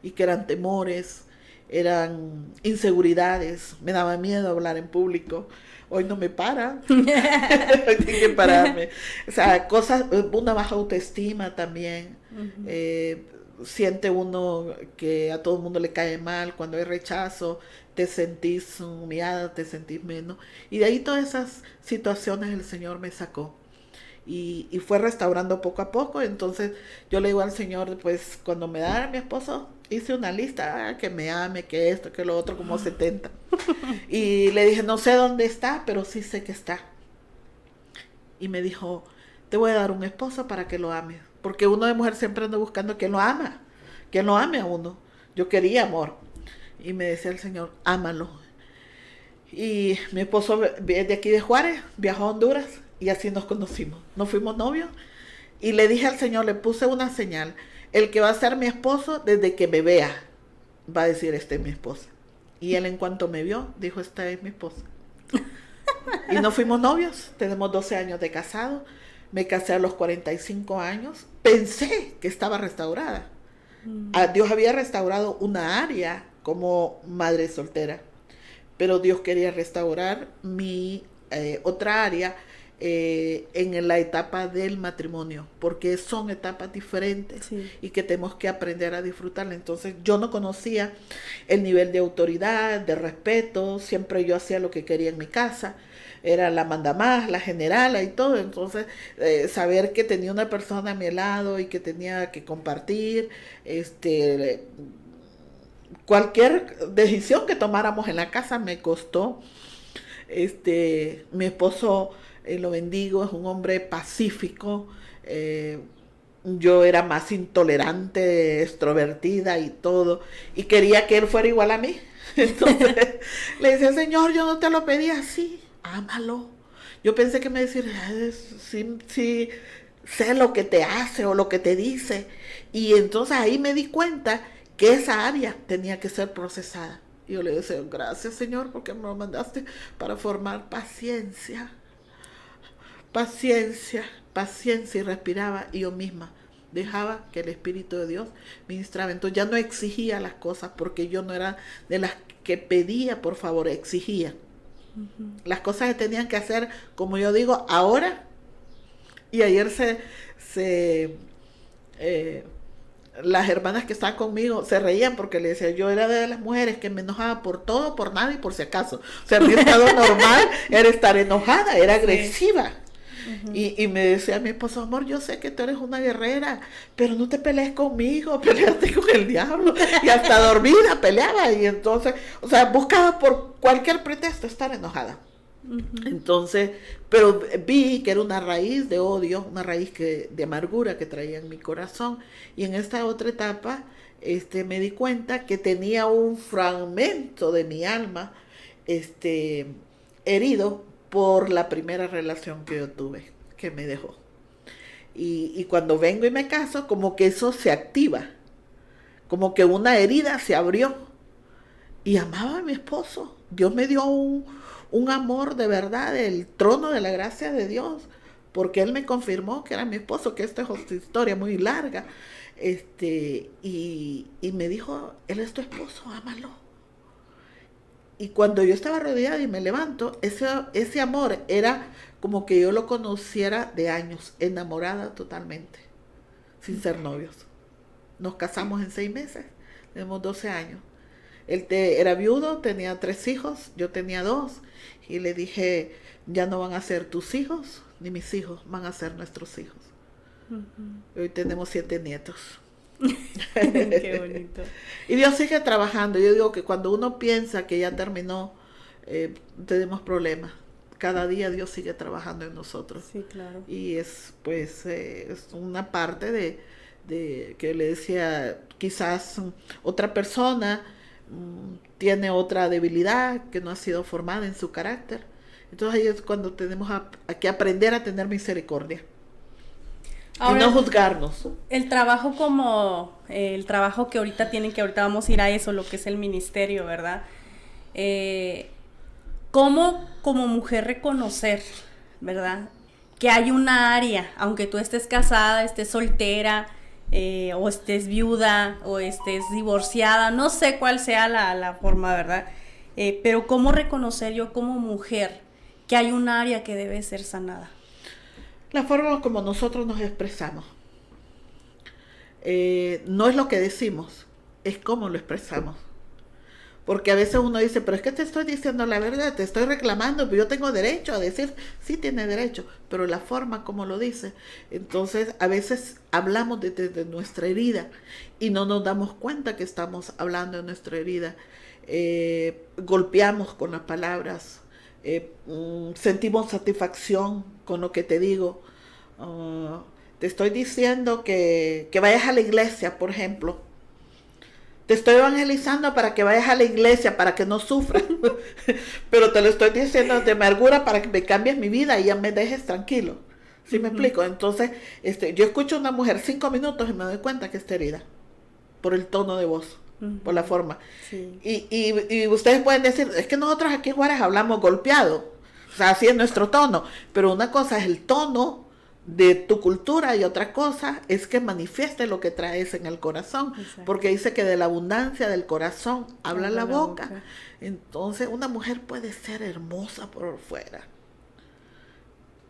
y que eran temores, eran inseguridades, me daba miedo hablar en público. Hoy no me para, hoy tengo que pararme. O sea, cosas, una baja autoestima también. Siente uno que a todo el mundo le cae mal, cuando hay rechazo, te sentís humillada, te sentís menos. Y de ahí todas esas situaciones el Señor me sacó. Y fue restaurando poco a poco. Entonces yo le digo al Señor, pues cuando me da a mi esposo, hice una lista, que me ame, que esto, que lo otro, como 70. Y le dije, no sé dónde está, pero sí sé que está. Y me dijo, te voy a dar un esposo para que lo ames. Porque uno de mujer siempre anda buscando quien lo ama, quien lo ame a uno. Yo quería amor. Y me decía el Señor, ámalo. Y mi esposo de aquí de Juárez viajó a Honduras, y así nos conocimos. Nos fuimos novios, y le dije al Señor, le puse una señal: el que va a ser mi esposo, desde que me vea, va a decir, esta es mi esposa. Y él, en cuanto me vio, dijo, esta es mi esposa. Y nos fuimos novios, tenemos 12 años de casado. Me casé a los 45 años. Pensé que estaba restaurada. Dios había restaurado una área como madre soltera, pero Dios quería restaurar mi otra área en la etapa del matrimonio, porque son etapas diferentes, sí, y que tenemos que aprender a disfrutarla. Entonces yo no conocía el nivel de autoridad, de respeto. Siempre yo hacía lo que quería en mi casa, era la mandamás, la generala y todo. Entonces saber que tenía una persona a mi lado y que tenía que compartir cualquier decisión que tomáramos en la casa me costó. Mi esposo, lo bendigo, es un hombre pacífico. Yo era más intolerante, extrovertida y todo, y quería que él fuera igual a mí. Entonces le decía, Señor, yo no te lo pedí así, ámalo. Yo pensé que me decía, sí, sé lo que te hace o lo que te dice. Y entonces ahí me di cuenta que esa área tenía que ser procesada. Y yo le decía, gracias, Señor, porque me lo mandaste para formar paciencia. Paciencia, y respiraba, y yo misma dejaba que el Espíritu de Dios ministraba. Entonces ya no exigía las cosas, porque yo no era de las que pedía, por favor, exigía. Las cosas se tenían que hacer, como yo digo, ahora. Y ayer las hermanas que estaban conmigo se reían, porque le decía, yo era de las mujeres que me enojaba por todo, por nada y por si acaso. O sea, mi estado normal era estar enojada, era agresiva. Y me decía mi esposo, amor, yo sé que tú eres una guerrera, pero no te pelees conmigo, peleaste con el diablo. Y hasta dormida peleaba. Y entonces, o sea, buscaba por cualquier pretexto estar enojada. Entonces, pero vi que era una raíz de odio, una raíz de amargura que traía en mi corazón. Y en esta otra etapa me di cuenta que tenía un fragmento de mi alma herido por la primera relación que yo tuve, que me dejó. Y cuando vengo y me caso, como que eso se activa, como que una herida se abrió. Y amaba a mi esposo. Dios me dio un amor de verdad, el trono de la gracia de Dios, porque Él me confirmó que era mi esposo, que esta es otra historia muy larga. Y me dijo, Él es tu esposo, ámalo. Y cuando yo estaba rodeada y me levanto, ese amor era como que yo lo conociera de años, enamorada totalmente, sin ser novios. Nos casamos en 6 meses, tenemos 12 años. Él era viudo, tenía 3 hijos, yo tenía 2. Y le dije, ya no van a ser tus hijos, ni mis hijos, van a ser nuestros hijos. Hoy tenemos 7 nietos. Qué bonito. Y Dios sigue trabajando. Yo digo que cuando uno piensa que ya terminó, tenemos problemas. Cada día Dios sigue trabajando en nosotros. Sí, claro. Y es una parte de que le decía, quizás otra persona tiene otra debilidad que no ha sido formada en su carácter. Entonces ahí es cuando tenemos que aprender a tener misericordia. Ahora, y no juzgarnos. El trabajo el trabajo que ahorita tienen, que ahorita vamos a ir a eso, lo que es el ministerio, ¿verdad? ¿Cómo como mujer reconocer, ¿verdad? Que hay una área, aunque tú estés casada, estés soltera, o estés viuda, o estés divorciada, no sé cuál sea la forma, ¿verdad? Pero ¿cómo reconocer yo como mujer que hay un área que debe ser sanada? La forma como nosotros nos expresamos. No es lo que decimos, es cómo lo expresamos. Porque a veces uno dice, pero es que te estoy diciendo la verdad, te estoy reclamando, pero yo tengo derecho a decir, sí tiene derecho, pero la forma como lo dice. Entonces, a veces hablamos desde nuestra herida y no nos damos cuenta que estamos hablando de nuestra herida. Golpeamos con las palabras, sentimos satisfacción con lo que te digo. Te estoy diciendo que vayas a la iglesia, por ejemplo. Te estoy evangelizando para que vayas a la iglesia, para que no sufras. Pero te lo estoy diciendo de amargura para que me cambies mi vida y ya me dejes tranquilo. ¿Sí me explico? Entonces, yo escucho a una mujer 5 minutos y me doy cuenta que está herida. Por el tono de voz, por la forma. Sí. Y ustedes pueden decir, es que nosotros aquí en Juárez hablamos golpeado. O sea, así es nuestro tono. Pero una cosa es el tono de tu cultura y otra cosa es que manifieste lo que traes en el corazón. Exacto. Porque dice que de la abundancia del corazón habla la boca. Entonces una mujer puede ser hermosa por fuera,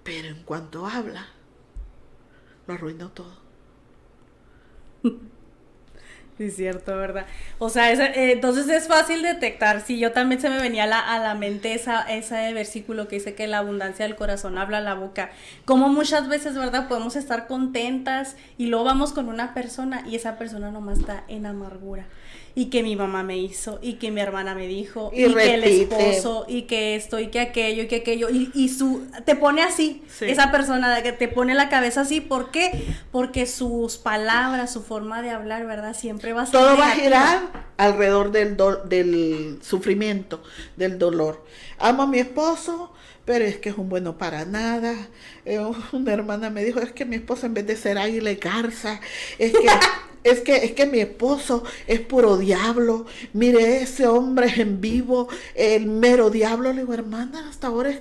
pero en cuanto habla lo arruinó todo. Sí, es cierto, ¿verdad? O sea, entonces es fácil detectar. Sí, yo también se me venía a la mente ese versículo que dice que la abundancia del corazón habla la boca. Como muchas veces, ¿verdad? Podemos estar contentas y luego vamos con una persona y esa persona nomás está en amargura. Y que mi mamá me hizo, y que mi hermana me dijo, y que el esposo, y que esto, y que aquello, y te pone así, sí. Esa persona que te pone la cabeza así, ¿por qué? Porque sus palabras, su forma de hablar, ¿verdad? Siempre va a ser todo negativa. Va a girar alrededor del sufrimiento, del dolor. Amo a mi esposo, pero es que es un bueno para nada. Una hermana me dijo, es que mi esposo en vez de ser águila y garza, es que mi esposo es puro diablo. Mire, ese hombre es en vivo, el mero diablo. Le digo, hermana, hasta ahora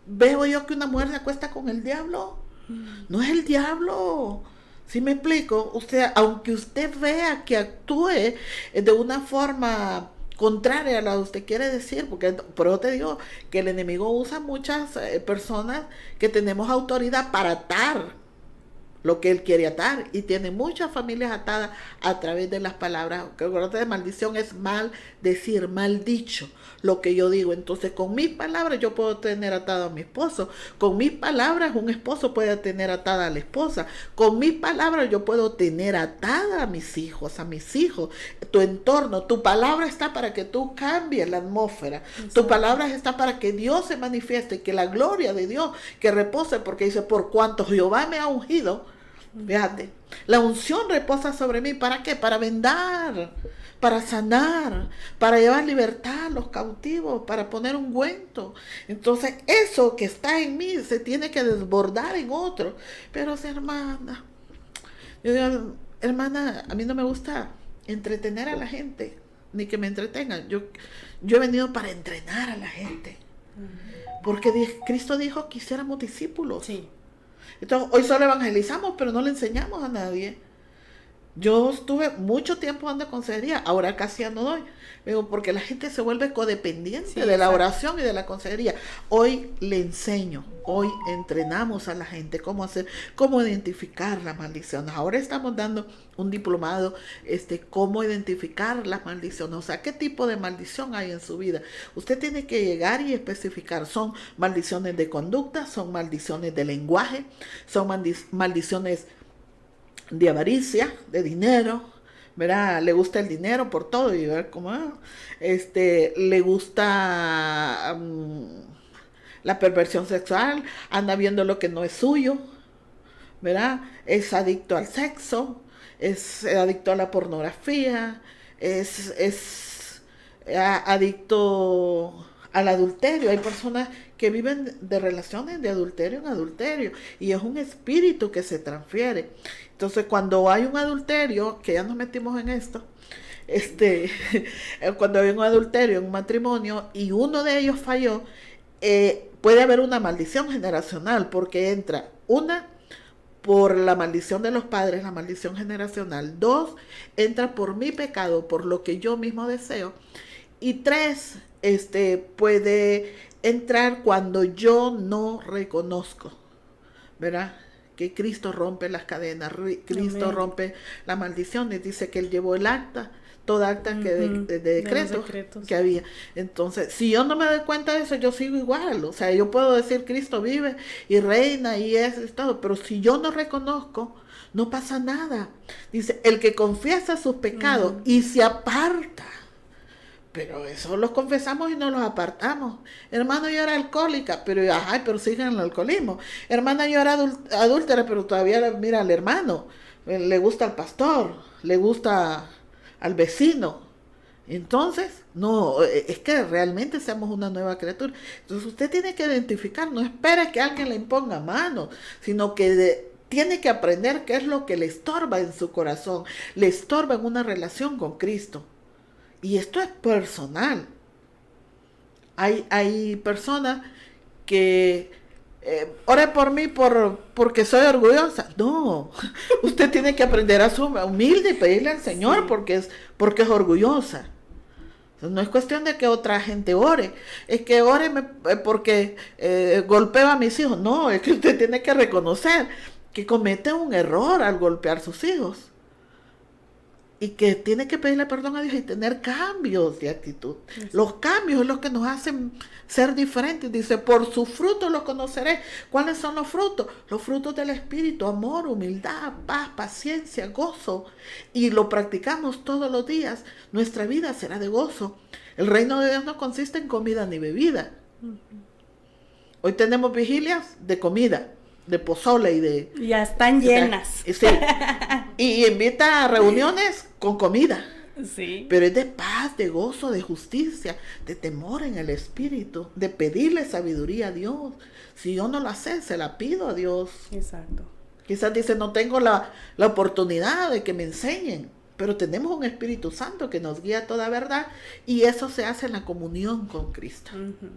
veo yo que una mujer se acuesta con el diablo. No es el diablo. ¿Sí me explico? Usted, aunque usted vea que actúe de una forma contraria a lo que usted quiere decir, porque por eso te digo que el enemigo usa muchas personas que tenemos autoridad para atar lo que él quiere atar, y tiene muchas familias atadas a través de las palabras. Que acuérdate de maldición es mal decir, mal dicho lo que yo digo. Entonces con mis palabras yo puedo tener atado a mi esposo, con mis palabras un esposo puede tener atada a la esposa, con mis palabras yo puedo tener atada a mis hijos, tu entorno. Tu palabra está para que tú cambies la atmósfera. Exacto. Tu palabra está para que Dios se manifieste, que la gloria de Dios que repose, porque dice, por cuanto Jehová me ha ungido. Fíjate, la unción reposa sobre mí. ¿Para qué? Para vendar, para sanar, para llevar libertad a los cautivos, para poner ungüento. Entonces eso que está en mí se tiene que desbordar en otro. Pero hermana, yo digo, hermana, a mí no me gusta entretener a la gente, ni que me entretengan. Yo he venido para entrenar a la gente, porque Cristo dijo que hiciéramos discípulos. Sí. Entonces, hoy solo evangelizamos, pero no le enseñamos a nadie. Yo estuve mucho tiempo dando consejería, ahora casi ya no doy. Digo, porque la gente se vuelve codependiente Sí, de la exacto. oración y de la consejería. Hoy le enseño, hoy entrenamos a la gente cómo hacer, cómo identificar las maldiciones. Ahora estamos dando un diplomado, cómo identificar las maldiciones, o sea, qué tipo de maldición hay en su vida. Usted tiene que llegar y especificar, son maldiciones de conducta, son maldiciones de lenguaje, son maldiciones de avaricia, de dinero, ¿verdad? Le gusta el dinero por todo y ver cómo le gusta la perversión sexual, anda viendo lo que no es suyo, ¿verdad? Es adicto al sexo, es adicto a la pornografía, es adicto al adulterio. Hay personas que viven de relaciones de adulterio en adulterio y es un espíritu que se transfiere. Entonces, cuando hay un adulterio, que ya nos metimos en esto, cuando hay un adulterio en un matrimonio y uno de ellos falló, puede haber una maldición generacional, porque entra una por la maldición de los padres, la maldición generacional. 2, entra por mi pecado, por lo que yo mismo deseo. Y 3, puede entrar cuando yo no reconozco, ¿verdad? Que Cristo rompe las cadenas, Cristo Amén. rompe la maldición, y dice que Él llevó el acta, toda acta que de decretos que había. Entonces, si yo no me doy cuenta de eso, yo sigo igual. O sea, yo puedo decir Cristo vive y reina y es todo, pero si yo no reconozco, no pasa nada. Dice, el que confiesa sus pecados y se aparta. Pero eso los confesamos y no los apartamos. Hermano, yo era alcohólica, pero sigue en el alcoholismo. Hermana, yo era adúltera, pero todavía mira al hermano. Le gusta al pastor, le gusta al vecino. Entonces, no, es que realmente seamos una nueva criatura. Entonces usted tiene que identificar, no espere que alguien le imponga mano, sino que tiene que aprender qué es lo que le estorba en su corazón, le estorba en una relación con Cristo. Y esto es personal. Hay personas que ore por mí porque soy orgullosa. No, usted tiene que aprender a ser humilde y pedirle al Señor, sí, porque es orgullosa. No es cuestión de que otra gente ore, es que ore porque golpeo a mis hijos. No, es que usted tiene que reconocer que comete un error al golpear a sus hijos. Y que tiene que pedirle perdón a Dios y tener cambios de actitud. Sí. Los cambios es lo que nos hacen ser diferentes. Dice, por sus frutos los conoceré. ¿Cuáles son los frutos? Los frutos del Espíritu, amor, humildad, paz, paciencia, gozo. Y lo practicamos todos los días. Nuestra vida será de gozo. El reino de Dios no consiste en comida ni bebida. Hoy tenemos vigilias de comida, de pozole y ya están llenas. Sí. Y invita a reuniones con comida. Sí. Pero es de paz, de gozo, de justicia, de temor en el espíritu, de pedirle sabiduría a Dios. Si yo no la sé, se la pido a Dios. Exacto. Quizás dice, no tengo la oportunidad de que me enseñen, pero tenemos un Espíritu Santo que nos guía a toda verdad, y eso se hace en la comunión con Cristo. Uh-huh.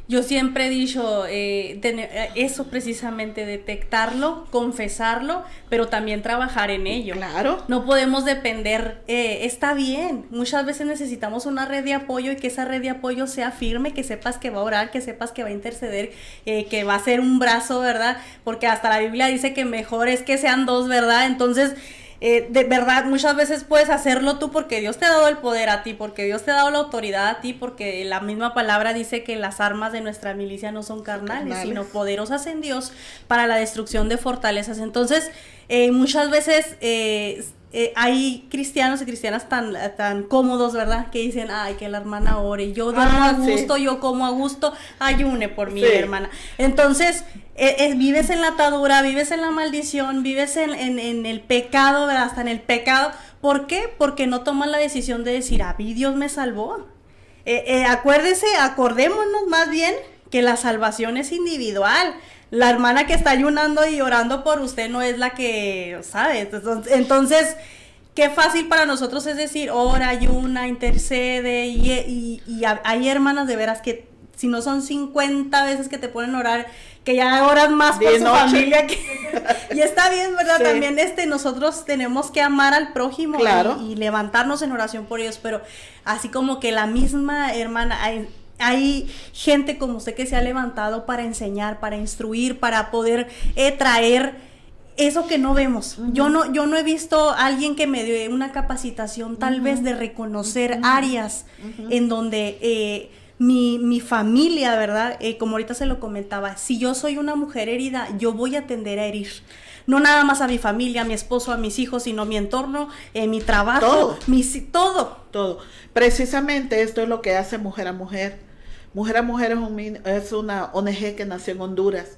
Yo siempre he dicho eso precisamente, detectarlo, confesarlo, pero también trabajar en ello. Claro. No podemos depender, está bien, muchas veces necesitamos una red de apoyo y que esa red de apoyo sea firme, que sepas que va a orar, que sepas que va a interceder, que va a ser un brazo, ¿verdad? Porque hasta la Biblia dice que mejor es que sean dos, ¿verdad? Entonces, de verdad, muchas veces puedes hacerlo tú porque Dios te ha dado el poder a ti, porque Dios te ha dado la autoridad a ti, porque la misma palabra dice que las armas de nuestra milicia no son carnales, sino poderosas en Dios para la destrucción de fortalezas. Entonces, muchas veces hay cristianos y cristianas tan cómodos, ¿verdad? Que dicen, ay, que la hermana ore, yo duermo a gusto, sí, yo como a gusto, ayune por mi hermana. Entonces, vives en la atadura, vives en la maldición, vives en el pecado, ¿verdad? Hasta en el pecado. ¿Por qué? Porque no toman la decisión de decir, Dios me salvó. Acordémonos más bien que la salvación es individual. La hermana que está ayunando y orando por usted no es la que, ¿sabe? Entonces, qué fácil para nosotros es decir, ora, ayuna, intercede, y hay hermanas de veras que, si no son 50 veces que te ponen a orar, que ya oras más por su familia que... Y está bien, ¿verdad? Sí. También nosotros tenemos que amar al prójimo, Claro. y levantarnos en oración por ellos, pero así como que la misma hermana, hay gente como usted que se ha levantado para enseñar, para instruir, para poder traer eso que no vemos. Yo no he visto a alguien que me dé una capacitación tal vez de reconocer áreas en donde mi familia, ¿verdad? Como ahorita se lo comentaba, si yo soy una mujer herida, yo voy a tender a herir. No nada más a mi familia, a mi esposo, a mis hijos, sino mi entorno, mi trabajo, todo. Todo. Precisamente esto es lo que hace Mujer a Mujer. Mujer a Mujer es una ONG que nació en Honduras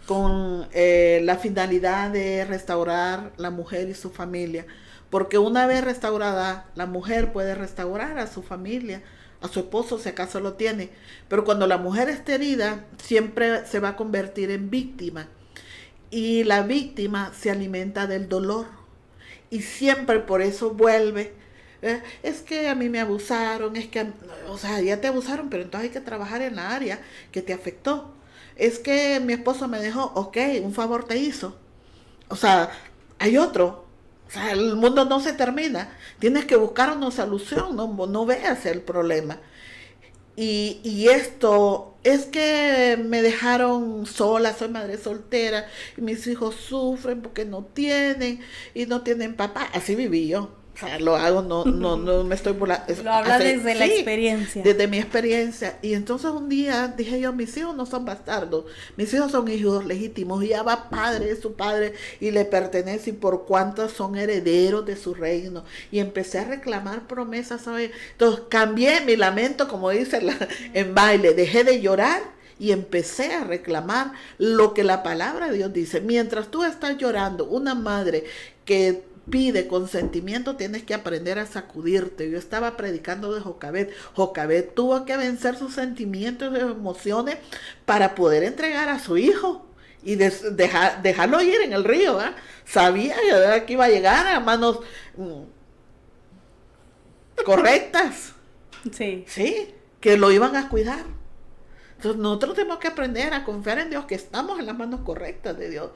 con la finalidad de restaurar la mujer y su familia. Porque una vez restaurada, la mujer puede restaurar a su familia, a su esposo si acaso lo tiene. Pero cuando la mujer está herida, siempre se va a convertir en víctima. Y la víctima se alimenta del dolor. Y siempre por eso vuelve. Es que a mí me abusaron, o sea, ya te abusaron, pero entonces hay que trabajar en la área que te afectó. Es que mi esposo me dejó, ok, un favor te hizo. O sea, hay otro. O sea, el mundo no se termina. Tienes que buscar una solución, no veas el problema. Y esto, es que me dejaron sola, soy madre soltera, y mis hijos sufren porque no tienen papá. Así viví yo. O sea, lo hago, no me estoy burlando. Lo habla desde la experiencia. Desde mi experiencia. Y entonces un día dije yo, mis hijos no son bastardos, mis hijos son hijos legítimos, y ya va padre de su padre y le pertenece, y por cuanto son herederos de su reino. Y empecé a reclamar promesas, ¿sabes? Entonces cambié mi lamento, como dice en baile, dejé de llorar y empecé a reclamar lo que la palabra de Dios dice. Mientras tú estás llorando, una madre que pide consentimiento, tienes que aprender a sacudirte. Yo estaba predicando de Jocabet. Jocabet tuvo que vencer sus sentimientos y sus emociones para poder entregar a su hijo y dejarlo ir en el río. Sabía que iba a llegar a manos correctas. Sí. Sí, que lo iban a cuidar. Entonces nosotros tenemos que aprender a confiar en Dios, que estamos en las manos correctas de Dios.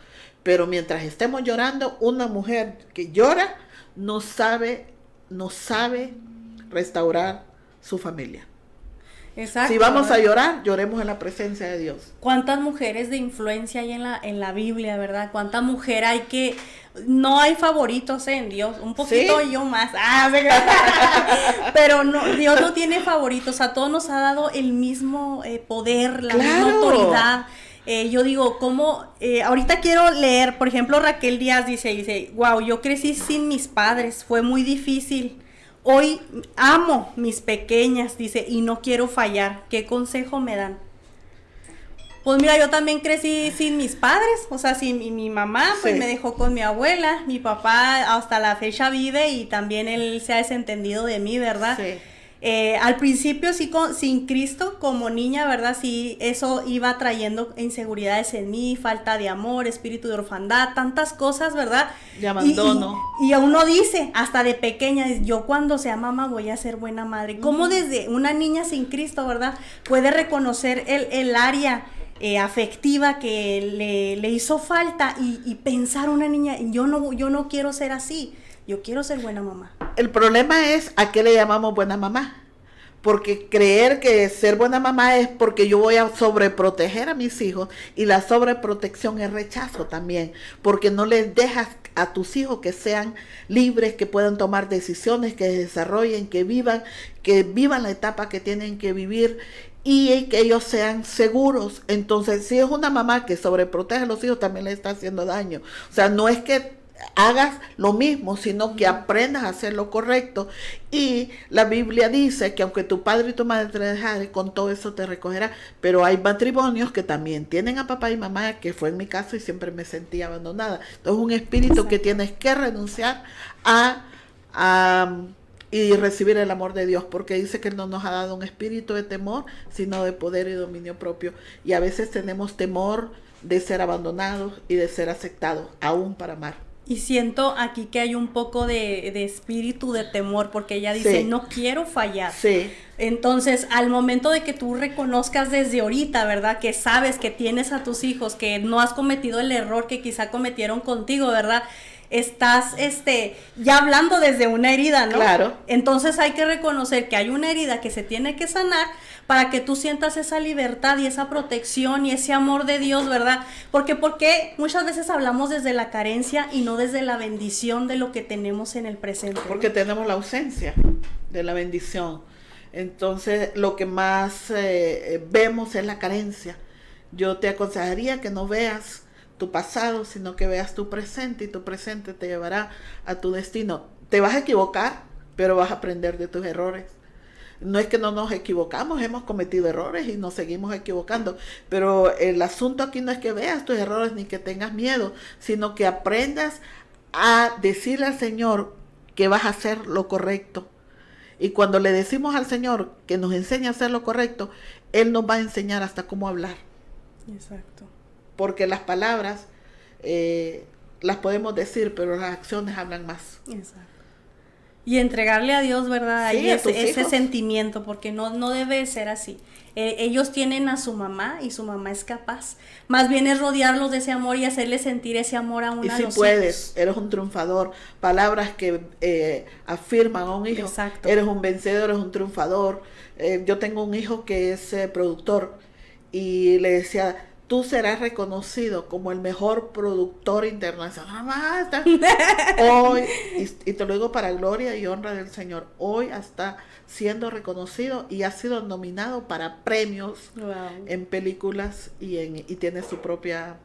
Pero mientras estemos llorando, una mujer que llora no sabe restaurar su familia. Exacto. Si vamos a llorar, lloremos en la presencia de Dios. ¿Cuántas mujeres de influencia hay en la Biblia, verdad? ¿Cuánta mujer hay que... No hay favoritos en Dios, un poquito ¿Sí? yo más. Pero no, Dios no tiene favoritos, a todos nos ha dado el mismo poder, la misma autoridad. Yo digo, ahorita quiero leer, por ejemplo, Raquel Díaz dice, wow, yo crecí sin mis padres, fue muy difícil. Hoy amo mis pequeñas, dice, y no quiero fallar. ¿Qué consejo me dan? Pues mira, yo también crecí sin mis padres, o sea, sin mi mamá, pues Sí. me dejó con mi abuela. Mi papá hasta la fecha vive y también él se ha desentendido de mí, ¿verdad? Sí. Al principio sí, sin Cristo, como niña, ¿verdad? Sí, eso iba trayendo inseguridades en mí, falta de amor, espíritu de orfandad, tantas cosas, ¿verdad? De abandono. Y uno dice, hasta de pequeña, yo cuando sea mamá voy a ser buena madre. ¿Cómo desde una niña sin Cristo, verdad, puede reconocer el área afectiva que le hizo falta y pensar una niña, yo no quiero ser así, yo quiero ser buena mamá? El problema es a qué le llamamos buena mamá. Porque creer que ser buena mamá es porque yo voy a sobreproteger a mis hijos, y la sobreprotección es rechazo también, porque no les dejas a tus hijos que sean libres, que puedan tomar decisiones, que desarrollen, que vivan la etapa que tienen que vivir y que ellos sean seguros. Entonces, si es una mamá que sobreprotege a los hijos, también le está haciendo daño. O sea, no es que hagas lo mismo, sino que aprendas a hacer lo correcto. Y la Biblia dice que aunque tu padre y tu madre te dejaren, con todo eso te recogerá. Pero hay matrimonios que también tienen a papá y mamá, que fue en mi caso, y siempre me sentí abandonada. Entonces, un espíritu que tienes que renunciar y recibir el amor de Dios, porque dice que Él no nos ha dado un espíritu de temor, sino de poder y dominio propio. Y a veces tenemos temor de ser abandonados y de ser aceptados, aún para amar. Y siento aquí que hay un poco de espíritu de temor, porque ella dice, Sí. no quiero fallar. Sí, Entonces, al momento de que tú reconozcas desde ahorita, ¿verdad? Que sabes que tienes a tus hijos, que no has cometido el error que quizá cometieron contigo, ¿verdad? Estás, ya hablando desde una herida, ¿no? Claro. Entonces hay que reconocer que hay una herida que se tiene que sanar para que tú sientas esa libertad y esa protección y ese amor de Dios, ¿verdad? Porque muchas veces hablamos desde la carencia y no desde la bendición de lo que tenemos en el presente, ¿no? porque tenemos la ausencia de la bendición. Entonces, lo que más vemos es la carencia. Yo te aconsejaría que no veas tu pasado, sino que veas tu presente, y tu presente te llevará a tu destino. Te vas a equivocar, pero vas a aprender de tus errores. No es que no nos equivocamos, hemos cometido errores y nos seguimos equivocando, pero el asunto aquí no es que veas tus errores ni que tengas miedo, sino que aprendas a decirle al Señor que vas a hacer lo correcto. Y cuando le decimos al Señor que nos enseñe a hacer lo correcto, Él nos va a enseñar hasta cómo hablar. Exacto. Porque las palabras las podemos decir, pero las acciones hablan más. Exacto. Y entregarle a Dios, ¿verdad? Sí, Ahí a tus ese hijos. sentimiento, porque no debe ser así. Ellos tienen a su mamá y su mamá es capaz. Más bien es rodearlos de ese amor y hacerles sentir ese amor aún Y a si los puedes, hijos. eres un triunfador. Palabras que afirman a un hijo. Exacto. Eres un vencedor, eres un triunfador. Yo tengo un hijo que es productor y le decía, tú serás reconocido como el mejor productor internacional. Basta. Hoy, y te lo digo para gloria y honra del Señor, hoy está siendo reconocido y ha sido nominado para premios Wow. en películas y tiene su propia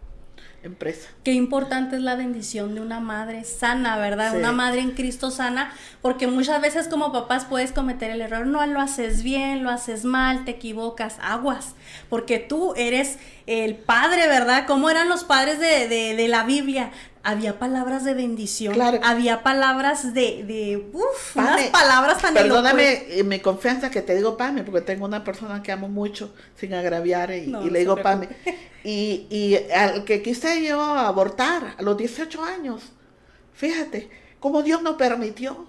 empresa. Qué importante es la bendición de una madre sana, ¿verdad? Sí. Una madre en Cristo sana, porque muchas veces como papás puedes cometer el error, no lo haces bien, lo haces mal, te equivocas, aguas, porque tú eres el padre, ¿verdad? ¿Cómo eran los padres de la Biblia? Había palabras de bendición, Claro. había palabras unas Pame, palabras tan perdóname mi confianza que te digo Pame, porque tengo una persona que amo mucho, sin agraviar, No, y no le digo se Pame. preocupe. Y al que quise yo abortar a los 18 años, fíjate, cómo Dios nos permitió.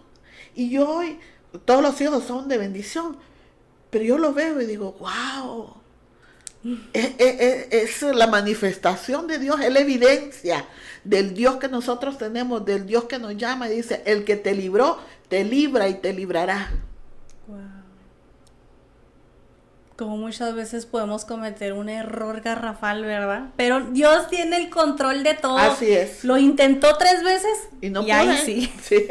Y yo hoy, todos los hijos son de bendición, pero yo lo veo y digo, wow. Es la manifestación de Dios, es la evidencia del Dios que nosotros tenemos, del Dios que nos llama y dice, el que te libró, te libra y te librará. Wow. Como muchas veces podemos cometer un error garrafal, ¿verdad? Pero Dios tiene el control de todo. Así es. Lo intentó 3 veces Y no ahí pude. sí. Sí.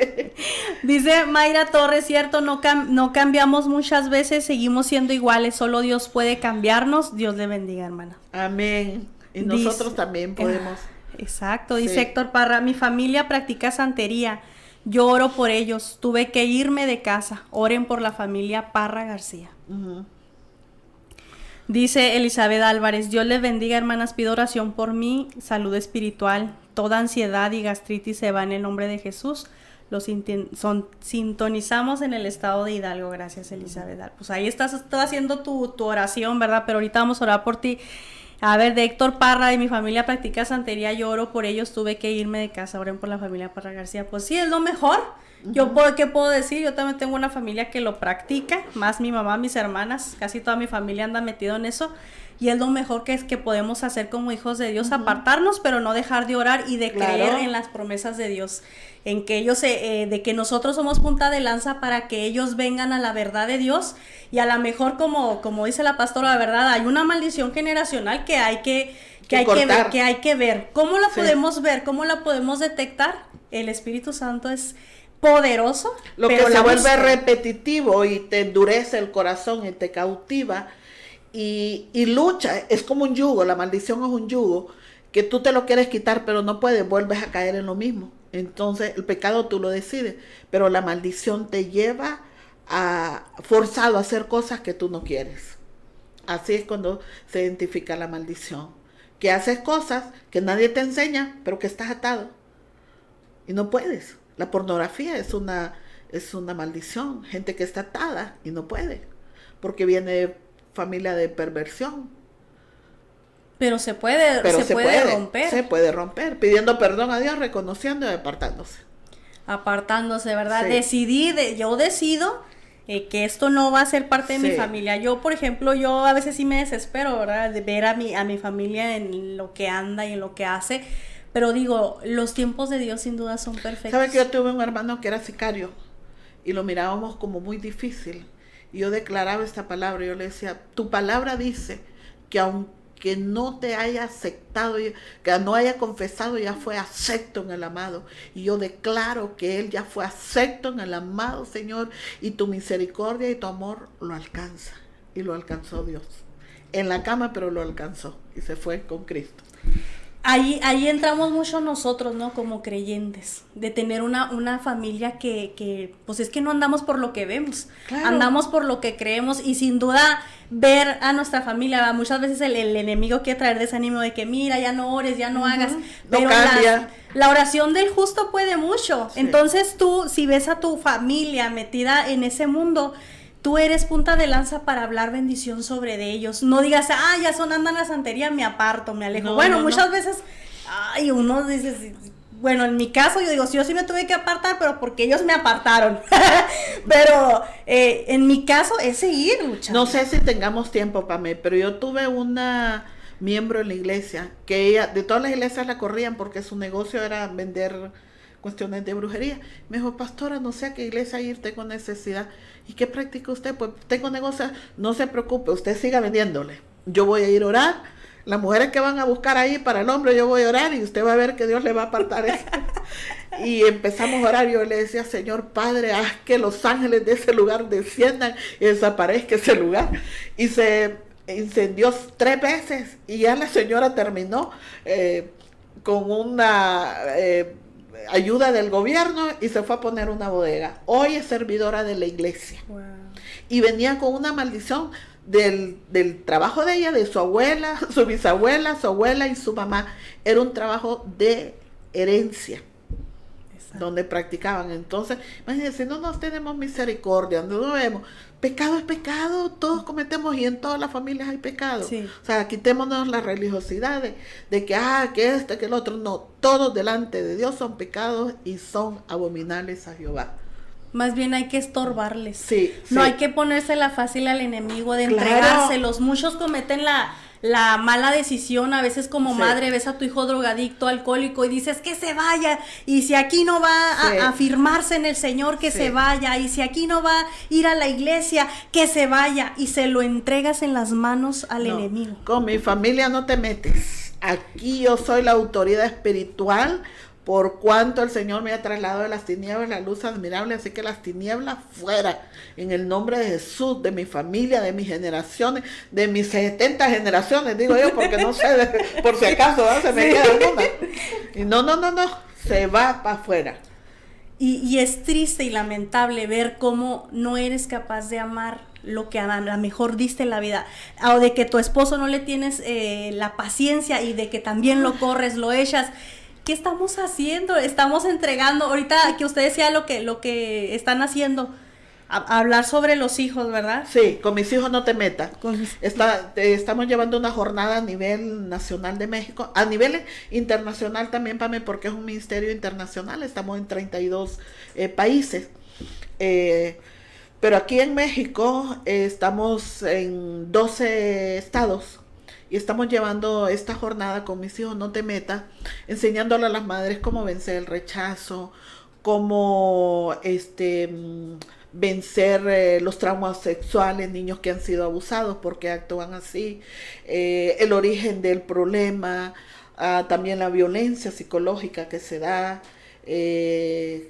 Dice Mayra Torres, cierto, no cambiamos muchas veces, seguimos siendo iguales, solo Dios puede cambiarnos. Dios le bendiga, hermana. Amén. Y Dice- nosotros también podemos. Exacto, Sí. dice Héctor Parra, mi familia practica santería, yo oro por ellos, tuve que irme de casa, oren por la familia Parra García. Ujú. Dice Elizabeth Álvarez, Dios les bendiga, hermanas, pido oración por mí, salud espiritual, toda ansiedad y gastritis se va en el nombre de Jesús. Sintonizamos en el estado de Hidalgo, gracias Elizabeth. Pues ahí estás haciendo tu oración, ¿verdad? Pero ahorita vamos a orar por ti. A ver, de Héctor Parra, de mi familia practica santería, yo oro por ellos, tuve que irme de casa, oren por la familia Parra García. Pues sí, es lo mejor. ¿Qué puedo decir? Yo también tengo una familia que lo practica, más mi mamá, mis hermanas, casi toda mi familia anda metido en eso. Y es lo mejor que podemos hacer como hijos de Dios, apartarnos, pero no dejar de orar y de Claro. creer en las promesas de Dios. En que ellos, de que nosotros somos punta de lanza para que ellos vengan a la verdad de Dios. Y a lo mejor, como dice la pastora, la verdad, hay una maldición generacional que hay que ver. ¿Cómo la Sí. podemos ver? ¿Cómo la podemos detectar? El Espíritu Santo es poderoso. Lo que pero se la vuelve busca. repetitivo y te endurece el corazón y te cautiva y lucha, es como un yugo, la maldición es un yugo que tú te lo quieres quitar pero no puedes, vuelves a caer en lo mismo. Entonces el pecado tú lo decides, pero la maldición te lleva forzado a hacer cosas que tú no quieres. Así es cuando se identifica la maldición, que haces cosas que nadie te enseña pero que estás atado y no puedes. La pornografía es una maldición, gente que está atada y no puede, porque viene de familia de perversión. Pero se puede romper. Se puede romper, pidiendo perdón a Dios, reconociendo y Apartándose, ¿verdad? Sí. Yo decido que esto no va a ser parte de mi Sí. familia. Yo, por ejemplo, yo a veces sí me desespero, ¿verdad? De ver a mi familia en lo que anda y en lo que hace. Pero digo, los tiempos de Dios sin duda son perfectos. ¿Sabe que yo tuve un hermano que era sicario? Y lo mirábamos como muy difícil. Y yo declaraba esta palabra, yo le decía, tu palabra dice que aunque no te haya aceptado, que no haya confesado, ya fue acepto en el amado. Y yo declaro que él ya fue acepto en el amado, Señor, y tu misericordia y tu amor lo alcanza. Y lo alcanzó Dios. En la cama, pero lo alcanzó. Y se fue con Cristo. Ahí entramos mucho nosotros, ¿no? Como creyentes, de tener una familia que, pues es que no andamos por lo que vemos, Claro. andamos por lo que creemos, y sin duda ver a nuestra familia, ¿va? Muchas veces el enemigo quiere traer desánimo de que mira, ya no ores, ya no hagas, pero cambia. la oración del justo puede mucho. Sí. Entonces tú, si ves a tu familia metida en ese mundo, tú eres punta de lanza para hablar bendición sobre de ellos. No digas, ya andan la santería, me aparto, me alejo. No, bueno, no, muchas no. veces, uno dice, bueno, en mi caso yo digo, yo sí me tuve que apartar, pero porque ellos me apartaron. Pero en mi caso es seguir luchando. No sé si tengamos tiempo, Pamé, pero yo tuve una miembro en la iglesia que ella, de todas las iglesias la corrían porque su negocio era vender cuestiones de brujería. Me dijo, pastora, no sé a qué iglesia ir, tengo necesidad. ¿Y qué practica usted? Pues tengo negocio. No se preocupe, usted siga vendiéndole. Yo voy a ir a orar. Las mujeres que van a buscar ahí para el hombre, yo voy a orar y usted va a ver que Dios le va a apartar eso. Y empezamos a orar. Yo le decía, Señor Padre, haz que los ángeles de ese lugar desciendan y desaparezca ese lugar. Y se incendió 3 veces y ya la señora terminó con una ayuda del gobierno y se fue a poner una bodega. Hoy es servidora de la iglesia. Wow. Y venía con una maldición del trabajo de ella, de su abuela, su bisabuela, su abuela y su mamá. Era un trabajo de herencia. Exacto. Donde practicaban. Entonces, imagínense, no nos tenemos misericordia, no lo vemos. Pecado es pecado, todos cometemos y en todas las familias hay pecado. Sí. O sea, quitémonos la religiosidad de que, que el otro. No, todos delante de Dios son pecados y son abominables a Jehová. Más bien hay que estorbarles. Sí, no sí. hay que ponérsela fácil al enemigo de Claro. entregárselos. Muchos cometen la mala decisión. A veces como Sí. madre ves a tu hijo drogadicto, alcohólico y dices que se vaya. Y si aquí no va Sí. a afirmarse en el Señor, que Sí. se vaya. Y si aquí no va a ir a la iglesia, que se vaya. Y se lo entregas en las manos al No, enemigo. con mi familia no te metes. Aquí yo soy la autoridad espiritual, por cuanto el Señor me ha trasladado de las tinieblas a la luz admirable, así que las tinieblas fuera, en el nombre de Jesús, de mi familia, de mis generaciones, de mis 70 generaciones, digo yo, porque no sé, por si acaso, ¿no? Se me queda alguna. Y no, se va para afuera. Y es triste y lamentable ver cómo no eres capaz de amar lo que a lo mejor diste en la vida, o de que tu esposo no le tienes la paciencia y de que también lo corres, lo echas. ¿Qué estamos haciendo? Estamos entregando, ahorita que usted decía lo que están haciendo, hablar sobre los hijos, ¿verdad? Sí, con mis hijos no te metas. Con- Estamos llevando una jornada a nivel nacional de México, a nivel internacional también, Pame, porque es un ministerio internacional, estamos en 32 países. Pero aquí en México estamos en 12 estados y estamos llevando esta jornada con mis hijos no te metas, enseñándole a las madres cómo vencer el rechazo, cómo vencer los traumas sexuales, niños que han sido abusados, porque actúan así, el origen del problema, también la violencia psicológica que se da,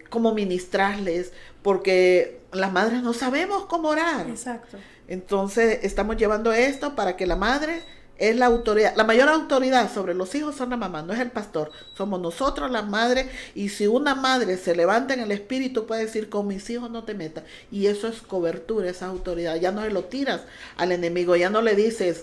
cómo ministrarles, porque las madres no sabemos cómo orar. Exacto. Entonces estamos llevando esto para que la madre es la autoridad, la mayor autoridad sobre los hijos son la mamá, no es el pastor, somos nosotros las madres, y si una madre se levanta en el espíritu puede decir, con mis hijos no te metas, y eso es cobertura, esa autoridad, ya no se lo tiras al enemigo, ya no le dices,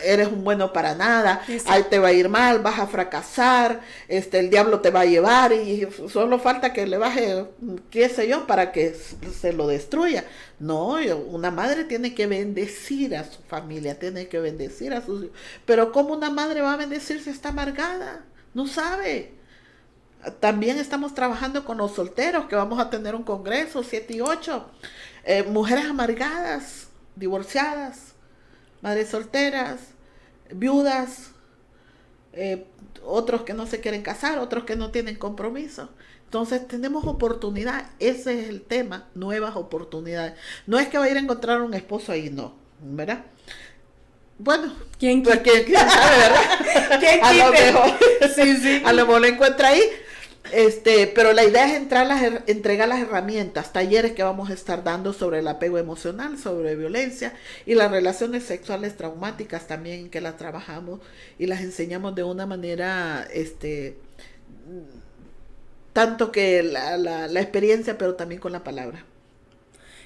eres un bueno para nada, ahí te va a ir mal, vas a fracasar, el diablo te va a llevar, y solo falta que le baje, qué sé yo, para que se lo destruya. No, una madre tiene que bendecir a su familia, tiene que bendecir bendecir a sus hijos. Pero ¿cómo una madre va a bendecir si está amargada? No sabe. También estamos trabajando con los solteros, que vamos a tener un congreso 7 y 8. Mujeres amargadas, divorciadas, madres solteras, viudas, otros que no se quieren casar, otros que no tienen compromiso. Entonces tenemos oportunidad, ese es el tema, nuevas oportunidades. No es que va a ir a encontrar un esposo ahí, no, ¿verdad? Bueno, ¿Quién pues, ¿quién sabe, verdad? ¿Quién A lo quite? mejor, Sí. a lo mejor lo encuentra ahí. Pero la idea es entregar las herramientas, talleres que vamos a estar dando sobre el apego emocional, sobre violencia y las relaciones sexuales traumáticas también, que las trabajamos y las enseñamos de una manera, tanto que la experiencia, pero también con la palabra.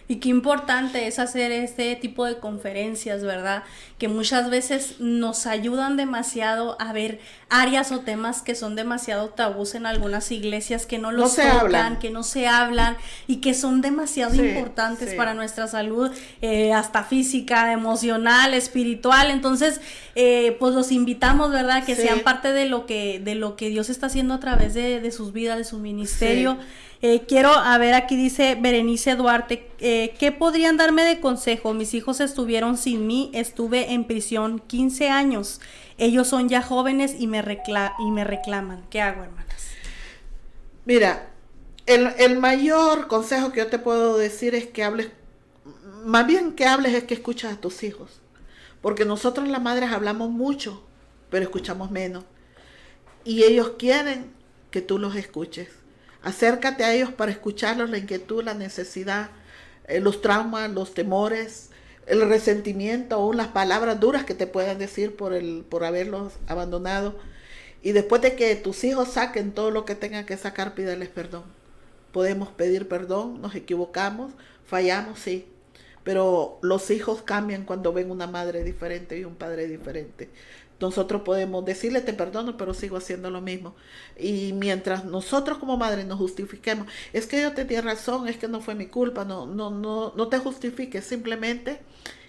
Y qué importante es hacer este tipo de conferencias, ¿verdad? Que muchas veces nos ayudan demasiado a ver áreas o temas que son demasiado tabús en algunas iglesias, que no los tocan, que no se hablan y que son demasiado importantes para nuestra salud, hasta física, emocional, espiritual. Entonces, pues los invitamos, ¿verdad? Que sean parte de lo que Dios está haciendo a través de sus vidas, de su ministerio. Quiero, a ver, aquí dice Berenice Duarte, ¿qué podrían darme de consejo? Mis hijos estuvieron sin mí, estuve en prisión 15 años. Ellos son ya jóvenes y me reclaman. ¿Qué hago, hermanas? Mira, el mayor consejo que yo te puedo decir es que hables, más bien que hables es que escuches a tus hijos. Porque nosotros las madres hablamos mucho, pero escuchamos menos. Y ellos quieren que tú los escuches. Acércate a ellos para escucharlos, la inquietud, la necesidad, los traumas, los temores, el resentimiento o las palabras duras que te puedan decir por haberlos abandonado. Y después de que tus hijos saquen todo lo que tengan que sacar, pídales perdón. Podemos pedir perdón, nos equivocamos, fallamos, sí. Pero los hijos cambian cuando ven una madre diferente y un padre diferente. Nosotros podemos decirle te perdono, pero sigo haciendo lo mismo. Y mientras nosotros como madres nos justifiquemos, es que yo tenía razón, es que no fue mi culpa, no te justifiques, simplemente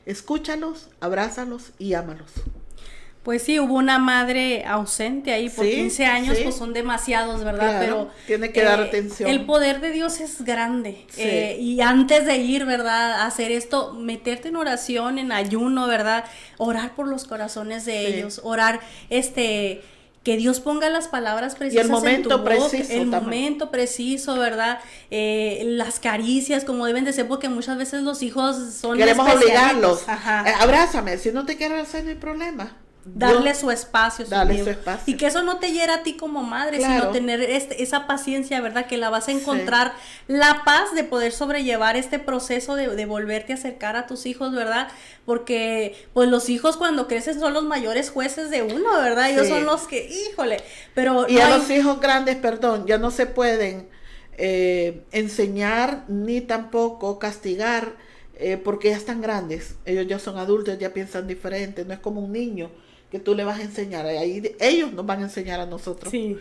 escúchalos, abrázalos y ámalos. Pues sí, hubo una madre ausente ahí por 15 años, pues son demasiados, ¿verdad? Claro, pero tiene que dar atención. El poder de Dios es grande. Sí. Y antes de ir, ¿verdad? A hacer esto, meterte en oración, en ayuno, ¿verdad? Orar por los corazones de ellos, orar, que Dios ponga las palabras precisas en tu boca, el momento preciso, ¿verdad? Las caricias como deben de ser, porque muchas veces los hijos son queremos obligarlos. Ajá. Abrázame, si no te quiero abrazar no hay problema. Darle su espacio, darle su espacio. Y que eso no te hiera a ti como madre, sino tener esa paciencia, ¿verdad? Que la vas a encontrar la paz de poder sobrellevar este proceso de volverte a acercar a tus hijos, ¿verdad? Porque pues los hijos cuando crecen son los mayores jueces de uno, ¿verdad? Ellos son los que, híjole, pero... Y a los hijos grandes, ya no se pueden enseñar ni tampoco castigar porque ya están grandes. Ellos ya son adultos, ya piensan diferente, no es como un niño que tú le vas a enseñar, ahí ellos nos van a enseñar a nosotros. Sí.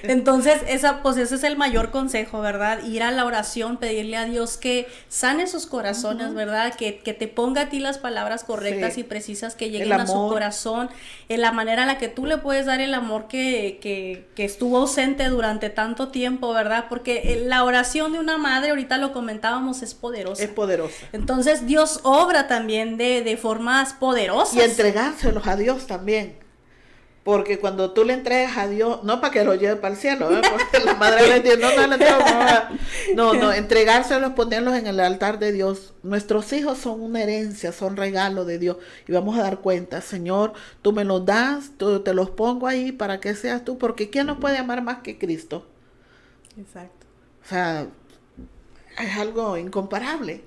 Entonces, ese es el mayor consejo, ¿verdad? Ir a la oración, pedirle a Dios que sane sus corazones, ¿verdad? Que te ponga a ti las palabras correctas y precisas que lleguen a su corazón, en la manera en la que tú le puedes dar el amor que estuvo ausente durante tanto tiempo, ¿verdad? Porque la oración de una madre, ahorita lo comentábamos, es poderosa. Es poderosa. Entonces, Dios obra también de formas poderosas. Y entregárselos a Dios también, porque cuando tú le entregas a Dios, no para que lo lleve para el cielo, porque la madre le dice, no, entregárselos, ponerlos en el altar de Dios. Nuestros hijos son una herencia, son regalo de Dios, y vamos a dar cuenta, Señor, tú me los das, tú te los pongo ahí para que seas tú, porque ¿quién nos puede amar más que Cristo? Exacto. O sea, es algo incomparable,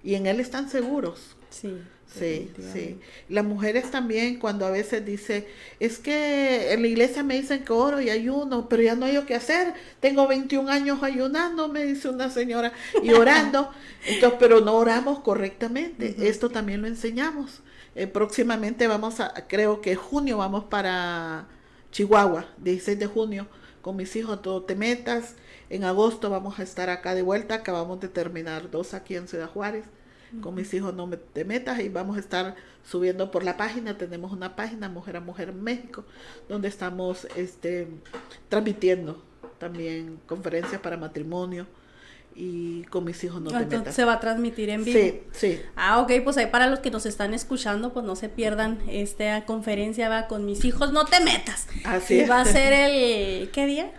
y en Él están seguros. Sí. Sí. Las mujeres también, cuando a veces dice, es que en la iglesia me dicen que oro y ayuno, pero ya no hay qué hacer. Tengo 21 años ayunando, me dice una señora, y orando. Entonces, pero no oramos correctamente. Esto también lo enseñamos. Próximamente creo que junio vamos para Chihuahua, 16 de junio, con mis hijos, todo te metas. En agosto vamos a estar acá de vuelta, acabamos de terminar 2 aquí en Ciudad Juárez. Con mis hijos no te metas, y vamos a estar subiendo por la página. Tenemos una página, Mujer a Mujer México, donde estamos transmitiendo también conferencias para matrimonio, y con mis hijos no te Entonces metas. se va a transmitir en vivo. Sí, sí. Ok, pues ahí para los que nos están escuchando, pues no se pierdan esta conferencia, va, con mis hijos no te metas. Así Y es. va a ser el, ¿qué día?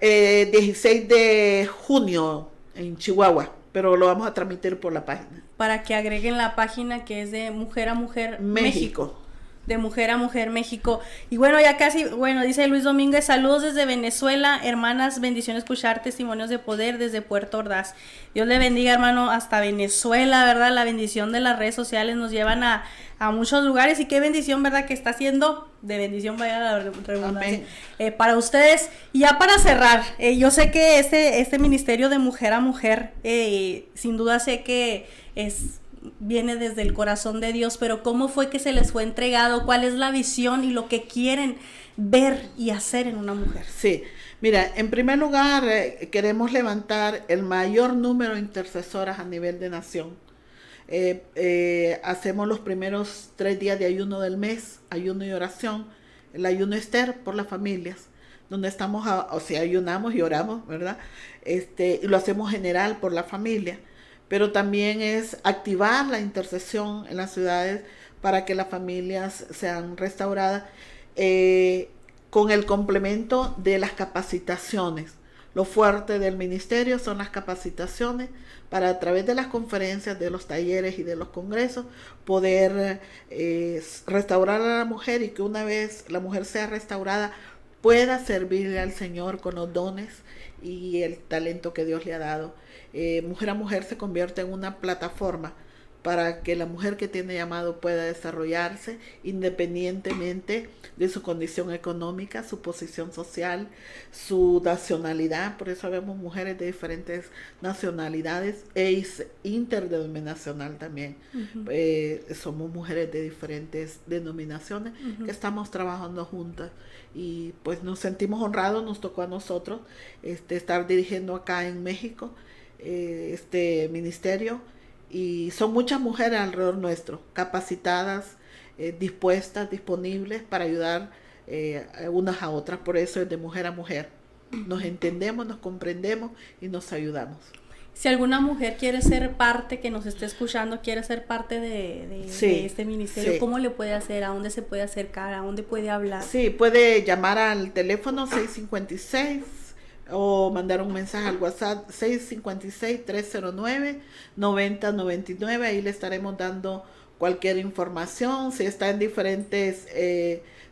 16 de junio en Chihuahua, pero lo vamos a transmitir por la página. Para que agreguen la página que es de Mujer a Mujer México. De Mujer a Mujer México. Y bueno, ya casi, bueno, dice Luis Domínguez, saludos desde Venezuela, hermanas, bendiciones escuchar testimonios de poder desde Puerto Ordaz. Dios le bendiga, hermano, hasta Venezuela, ¿verdad? La bendición de las redes sociales nos llevan a muchos lugares, y qué bendición, ¿verdad? Que está haciendo de bendición, vaya la redundancia, para ustedes. Y ya para cerrar, yo sé que este ministerio de Mujer a Mujer, sin duda sé que viene desde el corazón de Dios, pero ¿cómo fue que se les fue entregado? ¿Cuál es la visión y lo que quieren ver y hacer en una mujer? Sí, mira, en primer lugar queremos levantar el mayor número de intercesoras a nivel de nación. Hacemos los primeros 3 días de ayuno del mes, ayuno y oración, el ayuno Esther por las familias, donde estamos, ayunamos y oramos, ¿verdad? Y lo hacemos general por la familia, pero también es activar la intercesión en las ciudades para que las familias sean restauradas, con el complemento de las capacitaciones. Lo fuerte del ministerio son las capacitaciones para, a través de las conferencias, de los talleres y de los congresos, poder restaurar a la mujer, y que una vez la mujer sea restaurada pueda servirle al Señor con los dones y el talento que Dios le ha dado. Mujer a Mujer se convierte en una plataforma para que la mujer que tiene llamado pueda desarrollarse independientemente de su condición económica, su posición social, su nacionalidad. Por eso vemos mujeres de diferentes nacionalidades e interdenominacional también. Somos mujeres de diferentes denominaciones que estamos trabajando juntas, y pues nos sentimos honrados. Nos tocó a nosotros estar dirigiendo acá en México este ministerio, y son muchas mujeres alrededor nuestro, capacitadas, dispuestas, disponibles para ayudar unas a otras. Por eso es de Mujer a Mujer. Nos entendemos, nos comprendemos y nos ayudamos. Si alguna mujer quiere ser parte, que nos esté escuchando, quiere ser parte de este ministerio, sí. ¿Cómo le puede hacer? ¿A dónde se puede acercar? ¿A dónde puede hablar? Sí, puede llamar al teléfono 656 o mandar un mensaje al WhatsApp 656-309-9099. Ahí le estaremos dando cualquier información. Si está en diferentes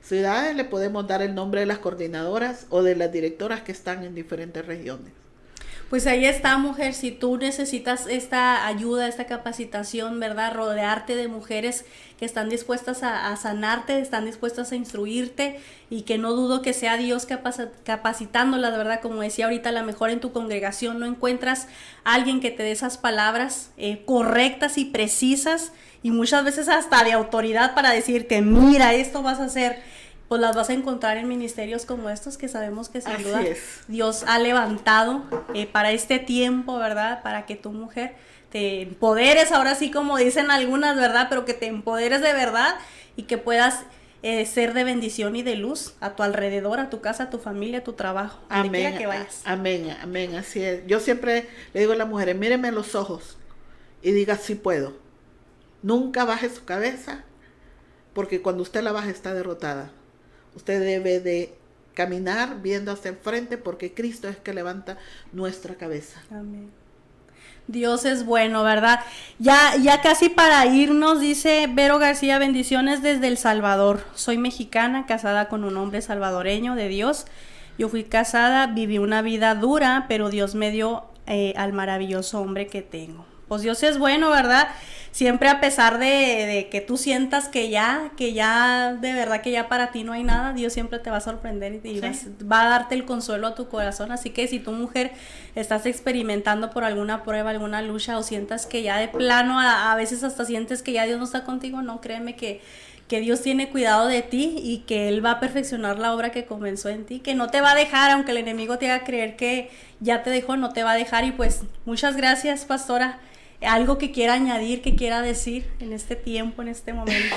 ciudades, le podemos dar el nombre de las coordinadoras o de las directoras que están en diferentes regiones. Pues ahí está, mujer, si tú necesitas esta ayuda, esta capacitación, ¿verdad? Rodearte de mujeres que están dispuestas a sanarte, están dispuestas a instruirte, y que no dudo que sea Dios capacitándolas, ¿verdad? Como decía ahorita, a lo mejor en tu congregación no encuentras a alguien que te dé esas palabras correctas y precisas, y muchas veces hasta de autoridad para decirte, mira, esto vas a hacer. Pues las vas a encontrar en ministerios como estos, que sabemos que sin duda Dios ha levantado para este tiempo, ¿verdad? Para que tu mujer te empoderes, ahora sí como dicen algunas, ¿verdad? Pero que te empoderes de verdad, y que puedas ser de bendición y de luz a tu alrededor, a tu casa, a tu familia, a tu trabajo, donde quiera que vayas. Amén, amén, así es. Yo siempre le digo a las mujeres, mírenme en los ojos y diga, sí puedo. Nunca baje su cabeza, porque cuando usted la baja está derrotada. Usted debe de caminar viendo hacia el frente, porque Cristo es que levanta nuestra cabeza. Amén. Dios es bueno, ¿verdad? Ya casi para irnos, dice Vero García, bendiciones desde El Salvador. Soy mexicana, casada con un hombre salvadoreño de Dios. Yo fui casada, viví una vida dura, pero Dios me dio al maravilloso hombre que tengo. Pues Dios es bueno, ¿verdad? Siempre, a pesar de que tú sientas que ya de verdad que ya para ti no hay nada, Dios siempre te va a sorprender y va a darte el consuelo a tu corazón. Así que si tu mujer estás experimentando por alguna prueba, alguna lucha, o sientas que ya de plano a veces hasta sientes que ya Dios no está contigo, no, créeme que Dios tiene cuidado de ti, y que Él va a perfeccionar la obra que comenzó en ti, que no te va a dejar, aunque el enemigo te haga creer que ya te dejó, no te va a dejar. Y pues muchas gracias, pastora, algo que quiera añadir, que quiera decir en este tiempo, en este momento.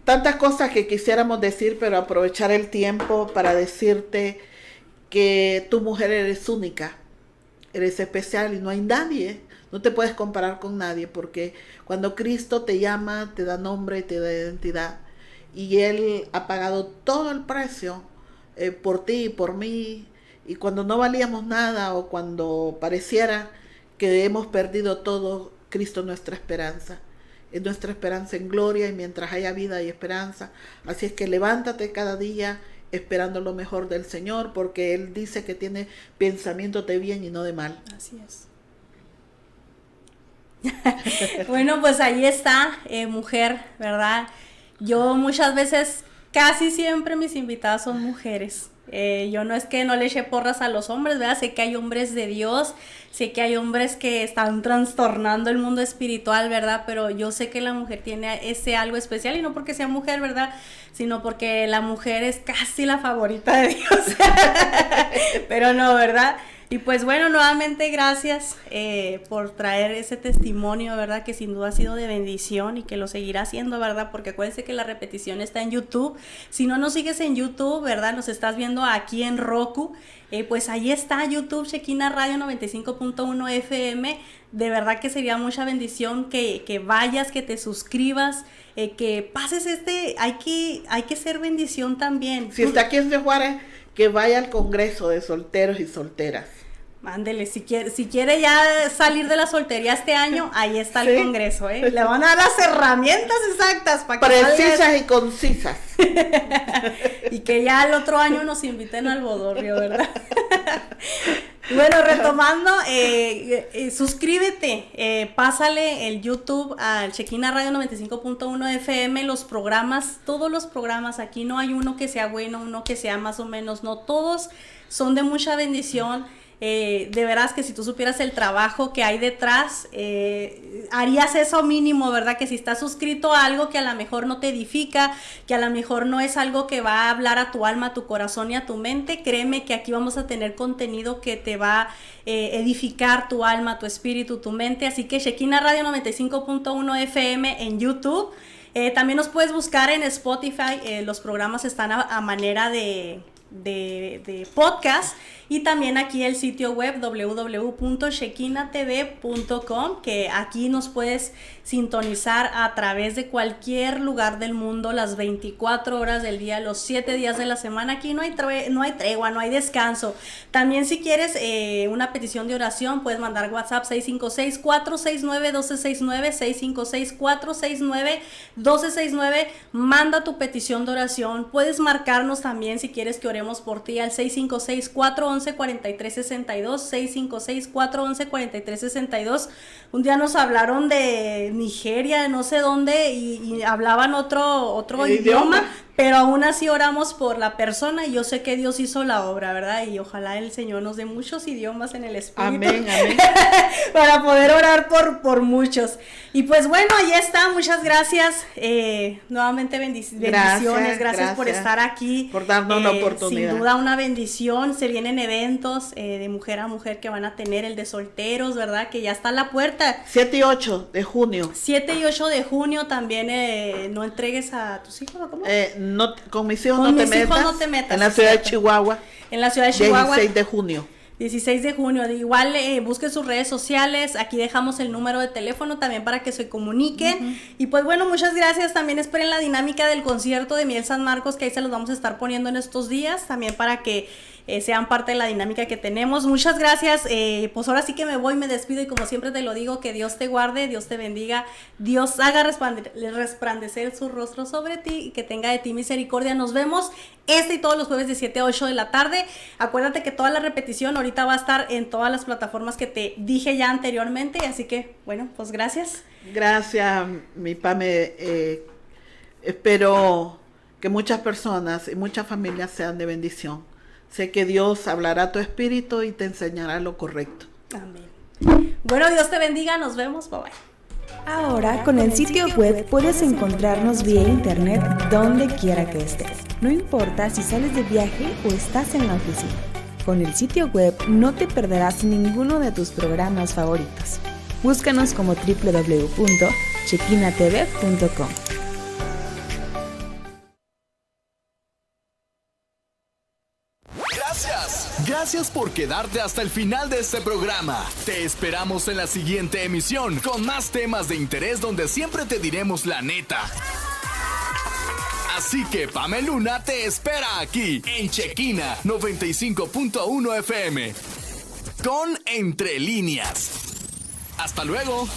Tantas cosas que quisiéramos decir, pero aprovechar el tiempo para decirte que tu mujer eres única, eres especial y no hay nadie, no te puedes comparar con nadie, porque cuando Cristo te llama, te da nombre, te da identidad, y Él ha pagado todo el precio por ti y por mí, y cuando no valíamos nada o cuando pareciera que hemos perdido todo, Cristo es nuestra esperanza en gloria, y mientras haya vida hay esperanza. Así es que levántate cada día esperando lo mejor del Señor, porque Él dice que tiene pensamientos de bien y no de mal. Así es. Bueno, pues ahí está, mujer, ¿verdad? Yo muchas veces, casi siempre mis invitadas son mujeres. Yo no es que no le eche porras a los hombres, ¿verdad? Sé que hay hombres de Dios, sé que hay hombres que están trastornando el mundo espiritual, ¿verdad? Pero yo sé que la mujer tiene ese algo especial, y no porque sea mujer, ¿verdad? Sino porque la mujer es casi la favorita de Dios. Pero no, ¿verdad? Y pues bueno, nuevamente gracias por traer ese testimonio, ¿verdad? Que sin duda ha sido de bendición y que lo seguirá haciendo, ¿verdad? Porque acuérdense que la repetición está en YouTube. Si no nos sigues en YouTube, ¿verdad? Nos estás viendo aquí en Roku. Pues ahí está YouTube, Shekina Radio 95.1 FM. De verdad que sería mucha bendición que vayas, que te suscribas, que pases hay que ser bendición también. Si está aquí en Ciudad Juárez, que vaya al Congreso de Solteros y Solteras. Mándele, si quiere ya salir de la soltería este año, ahí está el Congreso, ¿eh? Le van a dar las herramientas exactas para que precisas y concisas. Y que ya el otro año nos inviten al bodorrio, ¿verdad? Bueno, retomando, suscríbete, pásale el YouTube al Shekina Radio 95.1 FM, los programas, todos los programas, aquí no hay uno que sea bueno, uno que sea más o menos, no, todos son de mucha bendición. De veras que si tú supieras el trabajo que hay detrás, harías eso mínimo, ¿verdad? Que si estás suscrito a algo que a lo mejor no te edifica, que a lo mejor no es algo que va a hablar a tu alma, a tu corazón y a tu mente, créeme que aquí vamos a tener contenido que te va a edificar tu alma, tu espíritu, tu mente. Así que Shekina Radio 95.1 FM en YouTube. También nos puedes buscar en Spotify, los programas están a manera de podcast, y también aquí el sitio web www.shekinatv.com, que aquí nos puedes sintonizar a través de cualquier lugar del mundo, las 24 horas del día, los 7 días de la semana. Aquí no hay tregua, no hay descanso. También si quieres una petición de oración, puedes mandar WhatsApp 656-469-1269, 656-469-1269, manda tu petición de oración. Puedes marcarnos también si quieres que oremos por ti al 656-411-4362, 656-411-4362. Un día nos hablaron de Nigeria, de no sé dónde, y hablaban otro idioma, pero aún así oramos por la persona, y yo sé que Dios hizo la obra, ¿verdad? Y ojalá el Señor nos dé muchos idiomas en el Espíritu. Amén, amén. Para poder orar por muchos. Y pues bueno, ahí está, muchas gracias. Nuevamente bendiciones, gracias por estar aquí. Por darnos la oportunidad. Sin duda una bendición, se vienen eventos de mujer a mujer que van a tener, el de solteros, ¿verdad? Que ya está a la puerta. 7 y 8 de junio. 7 y 8 de junio también, no entregues a tus hijos, ¿no? ¿Cómo? No, con mis hijos no te metas. En la ciudad de Chihuahua. En la ciudad de Chihuahua. 16 de junio. 16 de junio, igual busquen sus redes sociales, aquí dejamos el número de teléfono también para que se comuniquen. Y pues bueno, muchas gracias, también esperen la dinámica del concierto de Miel San Marcos, que ahí se los vamos a estar poniendo en estos días, también para que sean parte de la dinámica que tenemos. Muchas gracias, pues ahora sí que me voy, me despido, y como siempre te lo digo, que Dios te guarde, Dios te bendiga, Dios haga resplandecer su rostro sobre ti y que tenga de ti misericordia. Nos vemos y todos los jueves de 7 a 8 de la tarde. Acuérdate que toda la repetición ahorita va a estar en todas las plataformas que te dije ya anteriormente, así que bueno, pues gracias. Gracias, mi Pame. Espero que muchas personas y muchas familias sean de bendición. Sé que Dios hablará a tu espíritu y te enseñará lo correcto. Amén. Bueno, Dios te bendiga, nos vemos, bye bye. Ahora con el sitio web puedes encontrarnos vía internet donde quiera que estés. No importa si sales de viaje o estás en la oficina. Con el sitio web no te perderás ninguno de tus programas favoritos. Búscanos como www.chequinatv.com. Gracias por quedarte hasta el final de este programa. Te esperamos en la siguiente emisión con más temas de interés donde siempre te diremos la neta. Así que Pameluna te espera aquí en Chequina 95.1 FM con Entre Líneas. Hasta luego.